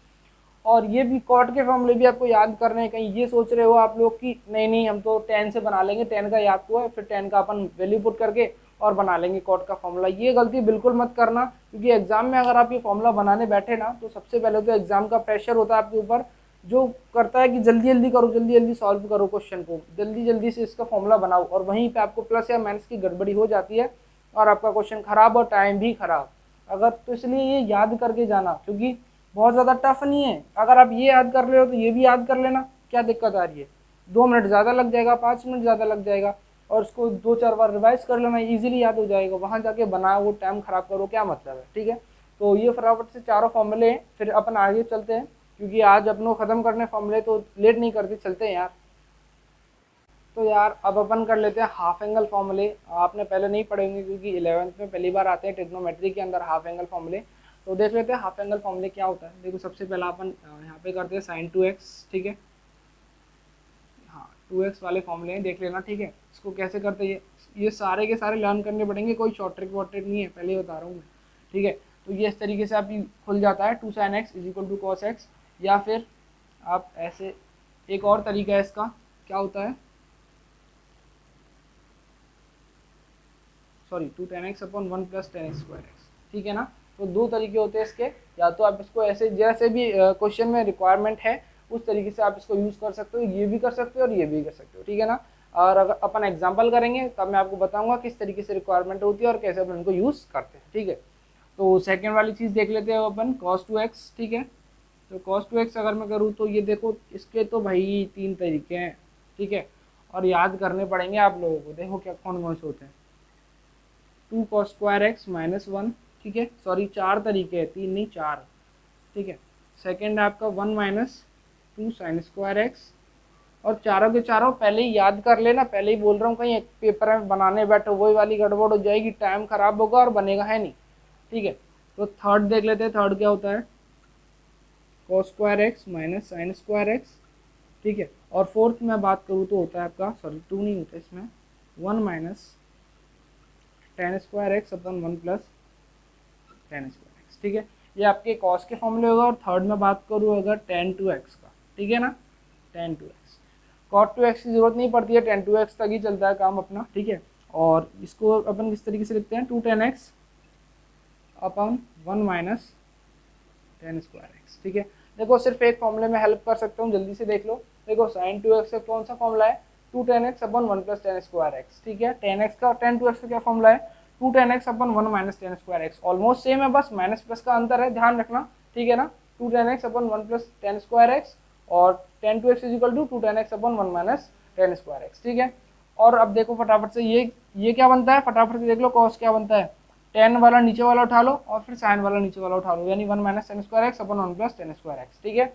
और ये भी कॉट के फॉर्मूले भी आपको याद करने हैं। कहीं ये सोच रहे हो आप लोग कि नहीं नहीं हम तो टेन से बना लेंगे, टेन का याद हुआ है फिर टेन का अपन वैल्यू पुट करके और बना लेंगे कॉट का फॉर्मूला, ये गलती बिल्कुल मत करना। क्योंकि एग्जाम में अगर आप ये फॉर्मूला बनाने बैठे ना, तो सबसे पहले तो एग्जाम का प्रेशर होता है आपके ऊपर, जो करता है कि जल्दी जल्दी करो, जल्दी जल्दी सॉल्व करो क्वेश्चन को, जल्दी जल्दी से इसका फॉर्मूला बनाओ, और वहीं पे आपको प्लस या माइनस की गड़बड़ी हो जाती है और आपका क्वेश्चन खराब और टाइम भी खराब। अगर तो इसलिए ये याद करके जाना, क्योंकि बहुत ज़्यादा टफ नहीं है। अगर आप ये याद कर रहे हो तो ये भी याद कर लेना, क्या दिक्कत आ रही है। 2 मिनट ज़्यादा लग जाएगा, 5 मिनट ज़्यादा लग जाएगा, और उसको 2-4 बार रिवाइज कर लेना, इजीली याद हो जाएगा। वहाँ जाके बनाओ, वो टाइम खराब करो, क्या मतलब है। ठीक है, तो ये फटाफट से चारों फॉर्मूले हैं, फिर अपन आगे चलते हैं, क्योंकि आज अपनों ख़त्म करने फॉर्मूले, तो लेट नहीं करते, चलते हैं यार। तो यार अब अपन कर लेते हैं हाफ एंगल फॉर्मूले। आपने पहले नहीं पढ़े होंगे, क्योंकि 11th में पहली बार आते हैं ट्रिग्नोमेट्री के अंदर हाफ एंगल फॉर्मूले। तो देख लेते हैं हाफ एंगल फॉर्मूले क्या होता है। देखो सबसे पहला अपन यहाँ पे करते हैं साइन 2x। ठीक है, हाँ 2x वाले फॉर्मूले हैं, देख लेना। ठीक है, इसको कैसे करते हैं, ये सारे के सारे लर्न करने पड़ेंगे, कोई शॉर्ट ट्रिक वॉट ट्रिक नहीं है, पहले ही बता रहा हूँ मैं। ठीक है, तो ये इस तरीके से आप खुल जाता है, 2 sin x is equal to cos x, या फिर आप ऐसे, एक और तरीका है इसका, क्या होता है, sorry 2 tan x upon 1 plus tan x square x. ठीक है ना, तो दो तरीके होते हैं इसके, या तो आप इसको ऐसे जैसे भी क्वेश्चन में रिक्वायरमेंट है उस तरीके से आप इसको यूज़ कर सकते हो, ये भी कर सकते हो और ये भी कर सकते हो। ठीक है ना, और अगर अपन एग्जाम्पल करेंगे तब मैं आपको बताऊंगा किस तरीके से रिक्वायरमेंट होती है और कैसे अपन इनको यूज़ करते हैं। ठीक है, तो सेकेंड वाली चीज़ देख लेते हैं अपन, cos 2x। ठीक है, तो cos 2x अगर मैं करूँ तो ये देखो, इसके तो भाई 3 तरीके हैं। ठीक है, और याद करने पड़ेंगे आप लोगों को, देखो क्या कौन कौन से होते हैं। 2 cos स्क्वायर एक्स माइनस 1। ठीक है, सॉरी 4 तरीके हैं, 3 नहीं 4। ठीक है, सेकेंड आपका 1 माइनस 2 साइन स्क्वायर एक्स, और चारों के चारों पहले ही याद कर लेना, पहले ही बोल रहा हूँ, कहीं एक पेपर में बनाने बैठो वही वाली गड़बड़ हो जाएगी, टाइम खराब होगा और बनेगा है नहीं। ठीक है, तो थर्ड देख लेते हैं, थर्ड क्या होता है, cos square x minus sine square x. ठीक है, और फोर्थ में बात करूँ तो होता है आपका, सॉरी 2 नहीं होता इसमें, 1 minus tan square x upon 1 plus tan square x. ठीक है, ये आपके कॉस के फॉर्मूले होगा। और थर्ड में बात करूँ अगर टेन 2x का, ठीक है ना, टेन 2x, कॉट 2x की जरूरत नहीं पड़ती है, टेन 2x तक ही चलता है काम अपना। ठीक है, और इसको अपन किस तरीके से लिखते हैं, 2 tan x upon 1 minus tan square x. ठीक है, देखो सिर्फ एक फॉर्मूले में हेल्प कर सकता हूँ, जल्दी से देख लो। देखो साइन 2x का कौन सा फॉर्मूला है, 2 tan x upon 1 plus tan square x. ठीक है, tan x का, tan 2x का क्या फॉर्मूला है, 2 tan x upon 1 minus tan square x. Almost same है, बस माइनस प्लस का अंतर है, ध्यान रखना। ठीक है ना, 2 tan x upon 1 plus tan square x, और tan 2x is equal to 2 tan x upon 1 minus tan square x. ठीक है, और अब देखो फटाफट से ये क्या बनता है, फटाफट से देख लो, कॉस क्या बनता है, टेन वाला नीचे वाला उठा लो और फिर साइन वाला नीचे वाला उठा लो, यानी 1 minus tan square x upon 1 plus tan square x. ठीक है,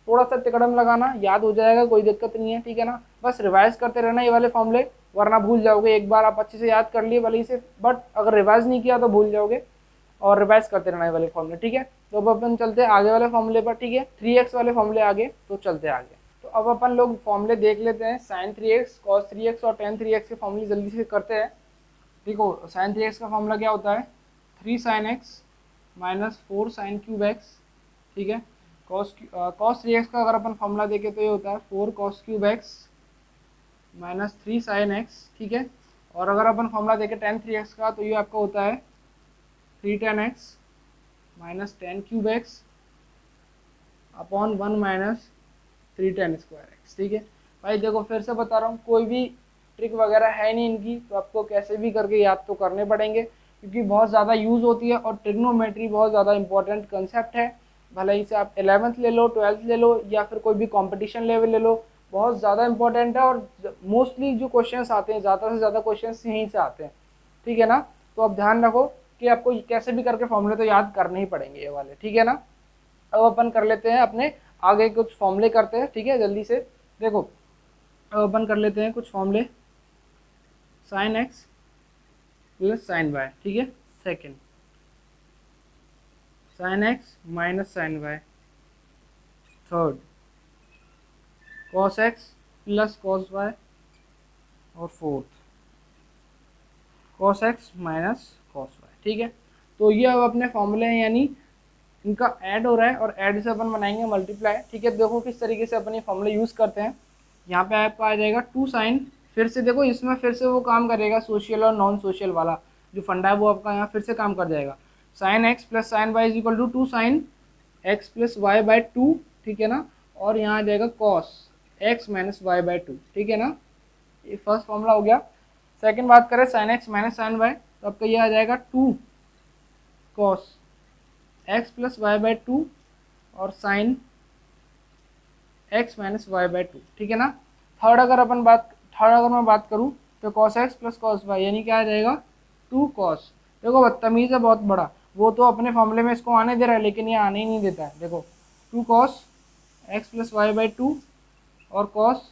थोड़ा सा तिकड़म लगाना, याद हो जाएगा, कोई दिक्कत नहीं है। ठीक है ना, बस रिवाइज करते रहना ये वाले फॉर्मूले, वरना भूल जाओगे। एक बार आप अच्छे से याद कर लिए भले से, बट अगर रिवाइज नहीं किया तो भूल जाओगे, और रिवाइज करते रहना ये वाले फॉर्मूले। ठीक है, तो अब अपन चलते हैं आगे वाले फॉर्मूले पर। ठीक है, 3x वाले फॉर्मूले आगे, तो चलते हैं आगे। तो अब अपन लोग फॉर्मूले देख लेते हैं, साइन 3x, कॉस 3x और टेन 3x के फॉर्मूले जल्दी से करते हैं। देखो साइन 3x का फॉर्मूला क्या होता है, 3 sin x minus 4 sin cube x. ठीक है, cos 3x का अगर अपन फॉर्मूला देखें तो ये होता है 4 cos cube x minus 3 sin x। ठीक है, और अगर अपन फॉर्मूला देखें tan 3x का तो ये आपका होता है 3 tan x minus ten cube x upon 1 minus 3 tan square x. ठीक है भाई, देखो फिर से बता रहा हूँ, कोई भी ट्रिक वगैरह है नहीं इनकी, तो आपको कैसे भी करके याद तो करने पड़ेंगे, क्योंकि बहुत ज़्यादा यूज़ होती है, और ट्रिग्नोमेट्री बहुत ज़्यादा इंपॉर्टेंट कंसेप्ट है। भले ही से आप 11th ले लो, 12th ले लो, या फिर कोई भी कंपटीशन लेवल ले लो, बहुत ज़्यादा इंपॉर्टेंट है और मोस्टली जो क्वेश्चंस आते हैं, ज़्यादा से ज़्यादा क्वेश्चंस यहीं से आते हैं, ठीक है ना। तो अब ध्यान रखो कि आपको कैसे भी करके फॉर्मूले तो याद करने ही पड़ेंगे ये वाले, ठीक है ना। अब अपन कर लेते हैं अपने आगे कुछ फॉर्मूले करते हैं, ठीक है, जल्दी से। देखो अब अपन कर लेते हैं कुछ फॉर्मूले, sine x plus sine y, ठीक है। Second, sine x minus sine y. Third, cos x plus cos y. और fourth, cos x minus cos y, ठीक है। तो ये अब अपने फॉर्मूले हैं, यानी इनका ऐड हो रहा है और ऐड से अपन बनाएंगे मल्टीप्लाई, ठीक है। देखो किस तरीके से अपन ये फॉर्मूले यूज़ करते हैं। यहाँ पे आपका आ जाएगा 2 साइन, फिर से देखो इसमें फिर से वो काम करेगा सोशल और नॉन सोशल वाला जो फंडा है वो आपका यहाँ फिर से काम कर जाएगा। Sine x plus sine y is equal to 2 sine x plus y by 2, ठीक है ना। और यहाँ आ जाएगा cos x minus y by 2, ठीक है ना। ये फर्स्ट फॉर्मूला हो गया। सेकंड बात करें sine x minus sine y, तो आपका ये आ जाएगा 2 cos x plus y by 2 और sine x minus y by 2, ठीक है ना। थर्ड अगर मैं बात करूँ तो cos x plus cos y, यानी क्या आ जाएगा 2 कॉस। देखो बदतमीज़ है बहुत बड़ा, वो तो अपने फॉर्मूले में इसको आने दे रहा है लेकिन ये आने ही नहीं देता है। देखो 2 cos x plus y by 2 और cos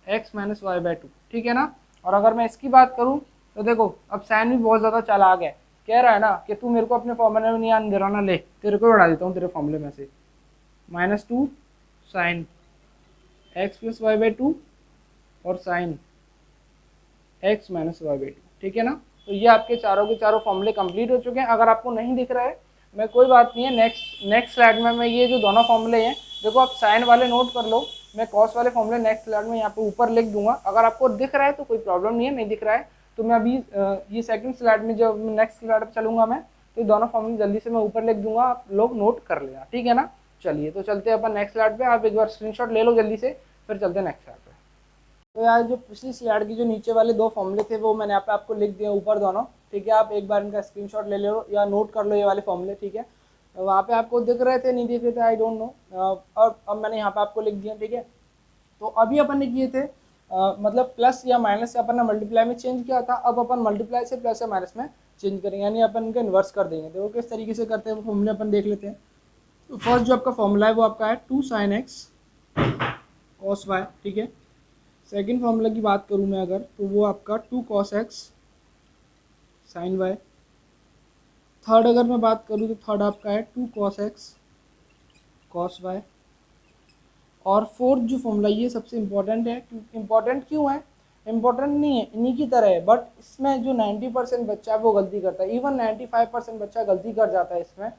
x minus y by 2, ठीक है ना। और अगर मैं इसकी बात करूँ तो देखो अब साइन भी बहुत ज़्यादा चालाक है, कह रहा है ना कि तू मेरे को अपने फॉर्मूले में नहीं आने दे रहा ना, ले तेरे को उड़ा देता हूँ तेरे फॉर्मूले में से। -2 sine x plus y by 2 और sine x minus y by 2, ठीक है ना। तो ये आपके चारों के चारों फॉर्मूले कंप्लीट हो चुके हैं। अगर आपको नहीं दिख रहा है मैं कोई बात नहीं है, नेक्स्ट स्लाइड में मैं ये जो दोनों फॉर्मूले हैं, देखो आप साइन वाले नोट कर लो, मैं कॉस वाले फॉर्मूले नेक्स्ट स्लाइड में यहाँ पे ऊपर लिख दूंगा। अगर आपको दिख रहा है तो कोई प्रॉब्लम नहीं है, नहीं दिख रहा है तो मैं अभी ये सेकंड स्लाइड में जब नेक्स्ट स्लाइड पर चलूंगा मैं, तो दोनों फॉर्मूले जल्दी से मैं ऊपर लिख दूंगा, आप लोग नोट कर लेना, ठीक है ना। चलिए तो चलते हैं अपन नेक्स्ट स्लाइड पे, आप एक बार स्क्रीनशॉट ले लो जल्दी से, फिर चलते हैं नेक्स्ट स्लाइड पे। तो यार जो पिछली स्लाइड की जो नीचे वाले 2 फॉर्मूले थे वो मैंने यहाँ पे आपको लिख दिए ऊपर दोनों, ठीक है। आप एक बार इनका स्क्रीनशॉट ले लो या नोट कर लो ये वाले फॉर्मूले, ठीक है। वहाँ पे आपको दिख रहे थे नहीं दिख रहे थे आई डोंट नो, और अब मैंने यहाँ पे आपको लिख दिया, ठीक है। तो अभी अपन ने किए थे मतलब प्लस या माइनस से अपन ने मल्टीप्लाई में चेंज किया था, अब अपन मल्टीप्लाई से प्लस या माइनस में चेंज करेंगे, यानी अपन इनका इन्वर्स कर देंगे। देखो किस तरीके से करते हैं वो फॉर्मूले अपन देख लेते हैं। तो फर्स्ट जो आपका फॉर्मूला है वो आपका है 2 साइन एक्स कॉस वाई, ठीक है। सेकेंड फार्मूला की बात करूँ मैं अगर, तो वो आपका 2 cos x sine y. Third अगर मैं बात करूँ तो थर्ड आपका है 2 कॉस एक्स कॉस वाई। और फोर्थ जो फॉर्मूला ये सबसे इम्पोर्टेंट है। इम्पोर्टेंट क्यों है? इम्पोर्टेंट नहीं है, इन्हीं की तरह है, बट इसमें जो 90% बच्चा है वो गलती करता है, इवन 95% बच्चा गलती कर जाता है इसमें।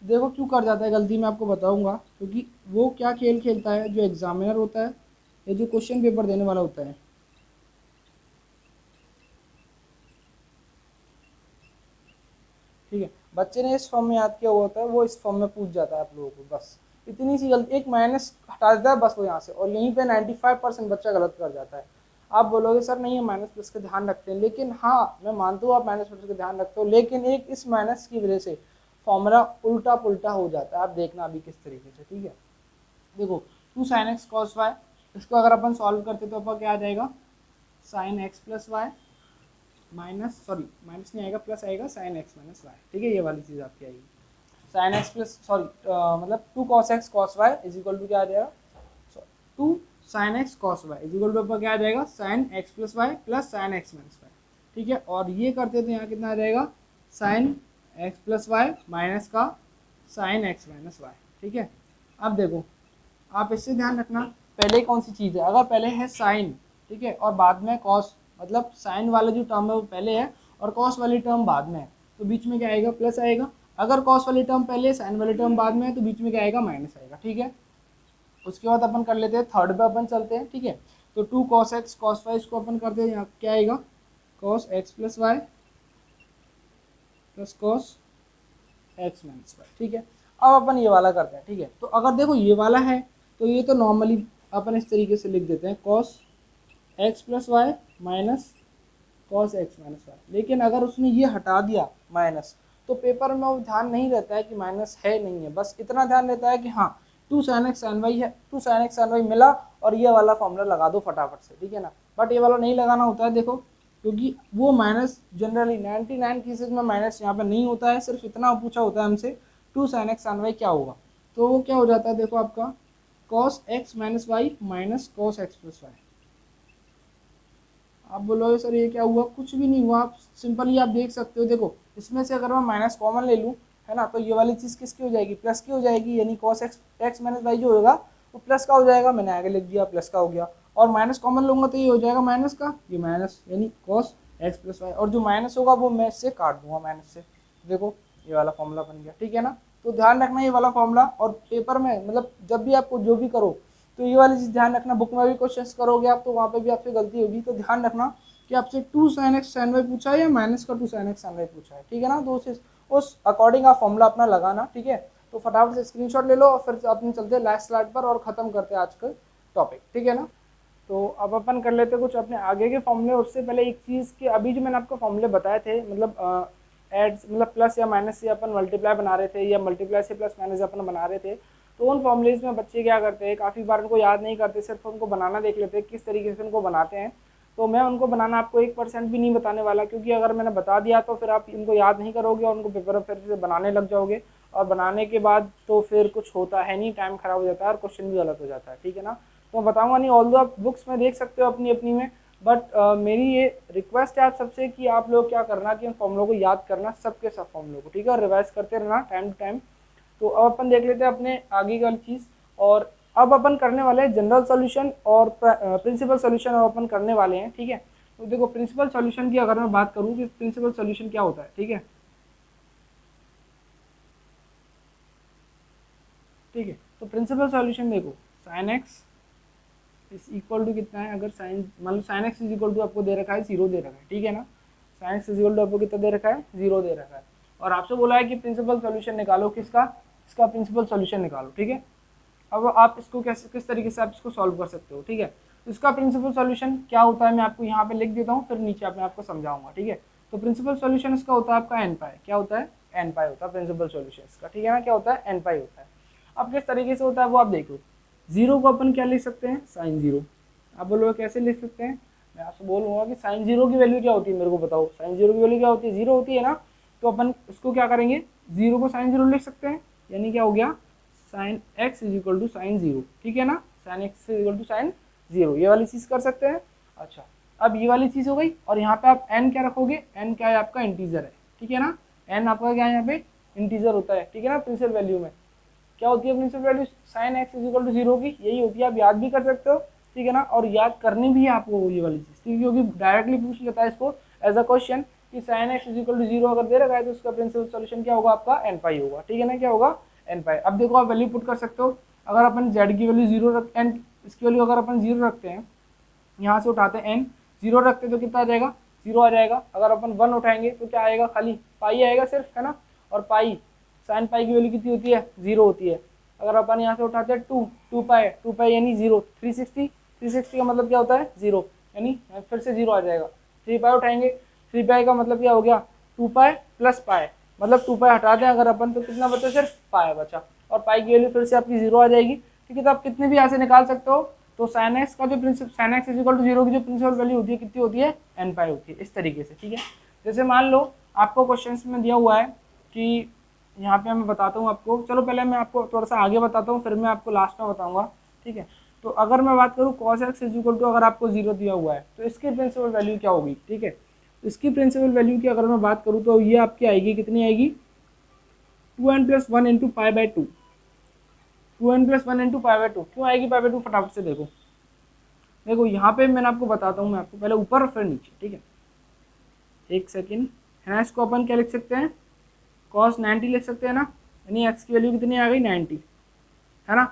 देखो क्यों कर जाता है गलती, मैं आपको बताऊंगा। क्योंकि वो क्या खेल खेलता है, जो एग्जामिनर होता है या जो क्वेश्चन पेपर देने वाला होता है, ठीक है, बच्चे ने इस फॉर्म में याद किया हुआ होता है, वो इस फॉर्म में पूछ जाता है आप लोगों को, बस इतनी सी गलती, एक माइनस हटा देता है बस वो यहाँ से, और यहीं पे 95% बच्चा गलत कर जाता है। आप बोलोगे सर नहीं है माइनस प्लस का ध्यान रखते हैं, लेकिन हाँ मैं मानता हूँ आप माइनस प्लस का ध्यान रखते हो, लेकिन एक इस माइनस की वजह से फॉर्मूला उल्टा पुल्टा हो जाता है। आप देखना अभी किस तरीके से, ठीक है। देखो 2 साइन एक्स कॉस वाई, इसको अगर अपन सॉल्व करते तो अपन क्या आ जाएगा, sine x plus y minus, sorry minus नहीं आएगा, प्लस आएगा साइन एक्स माइनस वाई, ठीक है। ये वाली चीज़ आपकी आएगी साइन एक्स प्लस, सॉरी मतलब 2 cos x cos y is equal to क्या आ जाएगा, 2 sine x cos y is equal to क्या आ जाएगा, sine x plus y plus sine x minus y, ठीक है। और ये करते तो यहाँ कितना आ जाएगा, sine x plus y minus का साइन एक्स माइनस वाई, ठीक है। अब देखो आप इससे ध्यान रखना, पहले कौन सी चीज़ है, अगर पहले है साइन, ठीक है, और बाद में कॉस, मतलब साइन वाला जो टर्म है वो पहले है और कॉस वाली टर्म बाद में है, तो बीच में क्या आएगा, प्लस आएगा। अगर कॉस वाली टर्म पहले है, साइन वाली टर्म बाद में है, तो बीच में क्या आएगा, माइनस आएगा, ठीक है। उसके बाद अपन कर लेते हैं थर्ड पे अपन चलते हैं, ठीक है। तो 2 कॉस एक्स कॉस वाई, इसको अपन करते हैं, यहाँ क्या आएगा, cos x plus y plus cos x minus y, ठीक है। अब अपन ये वाला करते हैं, ठीक है। तो अगर देखो ये वाला है तो ये तो नॉर्मली अपन इस तरीके से लिख देते हैं, cos x plus y minus cos x minus y. लेकिन अगर उसने ये हटा दिया माइनस, तो पेपर में वो ध्यान नहीं रहता है कि माइनस है नहीं है, बस इतना ध्यान रहता है कि हाँ two sine x sine y है, two sine x sine y मिला और ये वाला फॉर्मूला लगा दो फटाफट से, ठीक है ना। बट ये वाला नहीं लगाना होता है, देखो, क्योंकि वो माइनस जनरली 99 केसेज में माइनस यहाँ पे नहीं होता है, सिर्फ इतना पूछा होता है हमसे two sine x sine y क्या होगा, तो वो क्या हो जाता है, देखो आपका cos x minus y minus cos x plus y. आप बोलोगे सर ये क्या हुआ, कुछ भी नहीं हुआ, आप सिंपली आप देख सकते हो, देखो इसमें से अगर मैं माइनस कॉमन ले लूँ, है ना, तो ये वाली चीज़ किसकी हो जाएगी, प्लस की हो जाएगी, यानी cos x x minus y जो होगा वो प्लस का हो जाएगा, मैंने आगे लिख दिया प्लस का हो गया, और माइनस कॉमन लूँगा तो ये हो जाएगा माइनस का, ये माइनस यानी कॉस एक्स प्लस वाई, और जो माइनस होगा वो मैं इससे काट दूंगा माइनस से, देखो ये वाला फॉर्मूला बन गया, ठीक है ना। तो ध्यान रखना ये वाला फॉर्मूला, और पेपर में मतलब जब भी आपको जो भी करो तो ये वाली चीज़ ध्यान रखना, बुक में भी क्वेश्चन करोगे आप तो वहाँ पे भी आपसे गलती होगी, तो ध्यान रखना कि आपसे two sine x sine y पूछा है या माइनस का two sine x sine y पूछा है, ठीक है ना। तो उस अकॉर्डिंग आप फॉर्मूला अपना लगाना, ठीक है। तो फटाफट से स्क्रीनशॉट ले लो और फिर अपने चलते हैं लास्ट स्लाइड पर और ख़त्म करते हैं आज का टॉपिक, ठीक है ना। तो अब अपन कर लेते हैं कुछ अपने आगे के फॉर्मूले। उससे पहले एक चीज़ कि अभी जो मैंने आपको फॉर्मूले बताए थे, मतलब एड्स मतलब प्लस या माइनस से अपन मल्टीप्लाई बना रहे थे या मल्टीप्लाई से प्लस माइनस अपन बना रहे थे, तो उन फॉर्मूलेज में बच्चे क्या करते हैं, काफ़ी बार उनको याद नहीं करते, सिर्फ उनको बनाना देख लेते हैं किस तरीके से उनको बनाते हैं। तो मैं उनको बनाना आपको 1% भी नहीं बताने वाला, क्योंकि अगर मैंने बता दिया तो फिर आप इनको याद नहीं करोगे और उनको पेपर में फिर से बनाने लग जाओगे, और बनाने के बाद तो फिर कुछ होता है नहीं, टाइम खराब हो जाता है और क्वेश्चन भी गलत हो जाता है, ठीक है ना। तो मैं बताऊँगा नहीं, ऑल दो आप बुक्स में देख सकते हो अपनी अपनी में, बट मेरी ये रिक्वेस्ट है आप सबसे कि आप लोग क्या करना कि उन फॉर्मूलों को याद करना, सबके सब फॉर्मूलों को, ठीक है, और रिवाइज करते रहना टाइम टू टाइम। तो अब अपन देख लेते हैं अपने आगे की चीज़, और अब अपन करने वाले हैं जनरल सॉल्यूशन और प्रिंसिपल सॉल्यूशन अब अपन करने वाले हैं, ठीक है। तो देखो प्रिंसिपल सॉल्यूशन की अगर मैं बात करूँ कि प्रिंसिपल सॉल्यूशन क्या होता है, ठीक है, ठीक है। तो प्रिंसिपल सॉल्यूशन देखो, sine x is equal to कितना है, अगर साइन मतलब sine x is equal to आपको दे रखा है 0 दे रखा है, ठीक है ना। Sine x is equal to आपको कितना दे रखा है, 0 दे रखा है, और आपसे बोला है कि प्रिंसिपल सॉल्यूशन निकालो किसका, इसका प्रिंसिपल सॉल्यूशन निकालो, ठीक है। अब आप इसको कैसे किस तरीके से आप इसको सॉल्व कर सकते हो, ठीक है। तो इसका प्रिंसिपल सॉल्यूशन क्या होता है मैं आपको यहाँ पे लिख देता हूँ, फिर नीचे मैं आपको समझाऊंगा, ठीक है। तो प्रिंसिपल सॉल्यूशन इसका होता है आपका एन पाई, क्या होता है, एन पाई होता है प्रिंसिपल सॉल्यूशन इसका, ठीक है ना, क्या होता है, एन पाई होता है। अब किस तरीके से होता है वो आप देखो, जीरो को अपन क्या लिख सकते हैं, साइन जीरो। आप बोलोगे कैसे लिख सकते हैं, मैं आपसे बोलूँगा कि साइन जीरो की वैल्यू क्या होती है, मेरे को बताओ, साइन जीरो की वैल्यू क्या होती है, जीरो होती है ना। तो अपन इसको क्या करेंगे, जीरो को साइन जीरो लिख सकते हैं, यानी क्या हो गया, sine x is equal to sine zero, ठीक है ना, sine x is equal to sine zero, ये वाली चीज़ कर सकते हैं। अच्छा, अब ये वाली चीज़ हो गई, और यहाँ पे आप एन क्या रखोगे, एन क्या है आपका, इंटीजर है, ठीक है ना। एन आपका क्या है यहाँ पे, इंटीजर होता है, ठीक है ना। प्रिंसिपल वैल्यू में क्या होती है principal value, sine x is equal to zero की यही होती है, आप याद भी कर सकते हो, ठीक है ना, और याद करनी भी है आपको ये वाली चीज़, ठीक है, क्योंकि डायरेक्टली पूछ लेता है इसको एज अ क्वेश्चन कि sine x is equal to zero अगर दे रखा है तो उसका प्रिंसिपल सॉल्यूशन क्या होगा आपका, एन पाई होगा, ठीक है ना, क्या होगा, एन पाई। अब देखो आप वैल्यू पुट कर सकते हो, अगर अपन जेड की वैल्यू जीरो रख एन इसकी वैल्यू अगर अपन जीरो रखते हैं, यहाँ से उठाते हैं एन, जीरो रखते हैं तो कितना आ जाएगा, जीरो आ जाएगा। अगर अपन वन उठाएंगे तो क्या आएगा, खाली पाई आएगा सिर्फ, है ना, और पाई साइन पाई की वैल्यू कितनी होती है, जीरो होती है। अगर अपन यहाँ से उठाते हैं टू पाई यानी जीरो, 360 का मतलब क्या होता है, जीरो, यानी फिर से जीरो आ जाएगा। 3 पाई उठाएंगे, 3 पाई का मतलब क्या हो गया, 2 पाई प्लस पाई, मतलब 2 पाई हटा दें अगर अपन तो कितना बचा, सिर्फ पाई बचा, और पाई की वैल्यू फिर से आपकी जीरो आ जाएगी, ठीक है। तो आप कितने भी यहाँ से निकाल सकते हो। तो साइन एक्स का जो principal, sine x is equal to zero की जो प्रिंसिपल वैल्यू होती है कितनी होती है, एन पाई होती है, इस तरीके से, ठीक है। जैसे मान लो आपको क्वेश्चन में दिया हुआ है कि यहाँ पे मैं बताता हूँ आपको, चलो पहले मैं आपको थोड़ा सा आगे बताता हूँ, फिर मैं आपको लास्ट में बताऊँगा, ठीक है। तो अगर मैं बात करूँ cos x is equal to, अगर आपको जीरो दिया हुआ है तो इसकी प्रिंसिपल वैल्यू क्या होगी, ठीक है। इसकी प्रिंसिपल वैल्यू की अगर मैं बात करूँ तो ये आपकी आएगी, कितनी आएगी, 2n plus one into pi by two, 2n plus one into pi by two. क्यों आएगी पाई बाई टू, फटाफट से देखो, देखो यहाँ पे मैंने आपको बताता हूँ, मैं आपको पहले ऊपर और फिर नीचे, ठीक है, एक सेकेंड, है ना। इसको अपन क्या लिख सकते हैं, कॉस 90 लिख सकते हैं ना, यानी एक्स की वैल्यू कितनी आ गई, 90, है ना।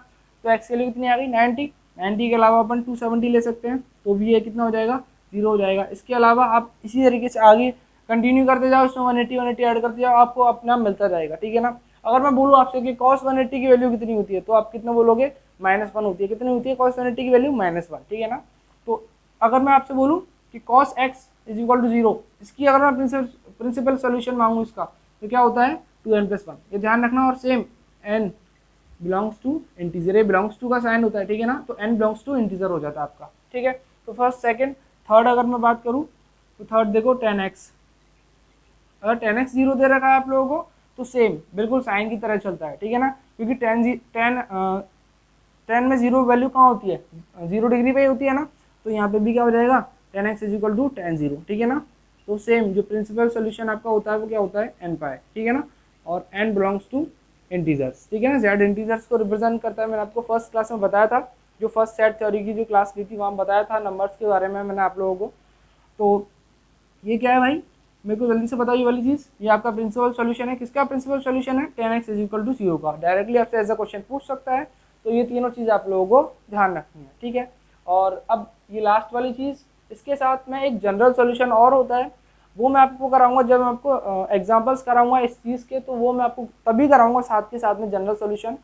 तो एक्स की वैल्यू कितनी आ गई, 90 के अलावा अपन 270 ले सकते हैं, तो भी ये कितना हो जाएगा, जीरो हो जाएगा। इसके अलावा आप इसी तरीके से आगे कंटिन्यू करते जाओ, इसमें 180 ऐड करते जाओ, आपको अपना मिलता जाएगा, ठीक है ना। अगर मैं बोलूँ आपसे कि कॉस 180 की वैल्यू कितनी होती है, तो आप कितना बोलोगे, -1 होती है। कितनी होती है कॉस 180 की वैल्यू, -1, ठीक है ना। तो अगर मैं आपसे बोलूँ कि cos x is equal to zero, इसकी अगर मैं प्रिंसिपल सोल्यूशन मांगूँ इसका, तो क्या होता है, 2n प्लस वन, ये ध्यान रखना। और same n belongs to integer, ये बिलोंग्स टू का साइन होता है, ठीक है ना, तो n बिलोंग्स टू इंटीजर हो जाता है आपका, ठीक है। तो फर्स्ट सेकंड थर्ड अगर मैं बात करूँ तो थर्ड देखो 10x, अगर 10x 0 दे रखा है आप लोगों को तो सेम बिल्कुल साइन की तरह चलता है, ठीक है ना, क्योंकि 10 में 0 वैल्यू कहाँ होती है, 0 डिग्री पे ही होती है ना, तो यहाँ पे भी क्या हो जाएगा 10x इज इक्वल टू 10 0, ठीक है ना। तो सेम जो प्रिंसिपल सोल्यूशन आपका होता है वो क्या होता है n पाई, ठीक है ना, और n बिलोंग्स टू इंटीजर्स, ठीक है ना, z इंटीजर्स को रिप्रेजेंट करता है। मैंने आपको फर्स्ट क्लास में बताया था, जो फर्स्ट सेट थ्योरी की जो क्लास ली थी वहाँ बताया था नंबर्स के बारे में मैंने आप लोगों को। तो ये क्या है भाई, मेरे को जल्दी से बताओ ये वाली चीज़, ये आपका प्रिंसिपल सॉल्यूशन है, किसका प्रिंसिपल सॉल्यूशन है 10x इज इक्वल टू 0 का, डायरेक्टली आपसे ऐसा क्वेश्चन पूछ सकता है। तो ये तीनों चीज़ आप लोगों को ध्यान रखनी है, ठीक है। और अब ये लास्ट वाली चीज़, इसके साथ में एक जनरल सॉल्यूशन और होता है, वो मैं आपको कराऊंगा जब मैं आपको एग्जाम्पल्स कराऊंगा इस चीज़ के, तो वो मैं आपको तभी कराऊंगा साथ के साथ में जनरल सॉल्यूशन।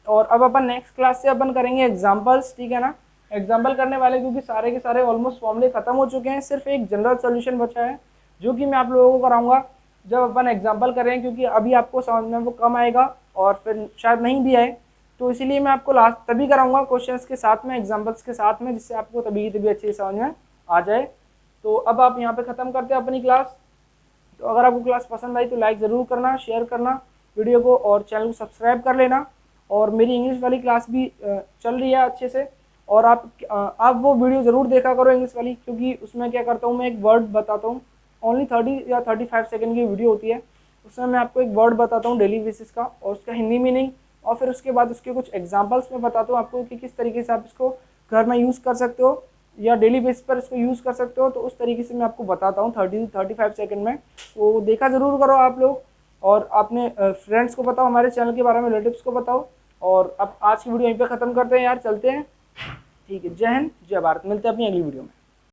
और अब अपन नेक्स्ट क्लास से अपन करेंगे एग्जाम्पल्स, ठीक है ना, एग्जाम्पल करने वाले क्योंकि सारे के सारे ऑलमोस्ट फॉर्मूले खत्म हो चुके हैं, सिर्फ एक जनरल सॉल्यूशन बचा है जो कि मैं आप लोगों को कराऊंगा जब अपन एग्जाम्पल करें, क्योंकि अभी आपको समझ में वो कम आएगा और फिर शायद नहीं भी आए, तो इसीलिए मैं आपको लास्ट तभी कराऊंगा क्वेश्चंस के साथ में, एग्जाम्पल्स के साथ में, जिससे आपको तभी अच्छे से समझ में आ जाए। तो अब आप यहाँ पे ख़त्म करते हैं अपनी क्लास। तो अगर आपको क्लास पसंद आई तो लाइक ज़रूर करना, शेयर करना वीडियो को, और चैनल को सब्सक्राइब कर लेना। और मेरी इंग्लिश वाली क्लास भी चल रही है अच्छे से, और आप वो वीडियो ज़रूर देखा करो इंग्लिश वाली, क्योंकि उसमें क्या करता हूँ मैं एक वर्ड बताता हूँ, ओनली 30 या 35 सेकंड की वीडियो होती है, उसमें मैं आपको एक वर्ड बताता हूँ डेली बेसिस का और उसका हिंदी मीनिंग, और फिर उसके बाद उसके कुछ एग्जांपल्स में बताता हूँ आपको कि किस तरीके से आप इसको घर में यूज़ कर सकते हो या डेली बेसिस पर इसको यूज़ कर सकते हो। तो उस तरीके से मैं आपको बताता हूँ 30-35 सेकंड में, तो देखा ज़रूर करो आप लोग, और अपने फ्रेंड्स को बताओ हमारे चैनल के बारे में, रिलेटिव्स को बताओ। और अब आज की वीडियो यहीं पे ख़त्म करते हैं यार, चलते हैं, ठीक है। जय हिंद, जय भारत, मिलते हैं अपनी अगली वीडियो में।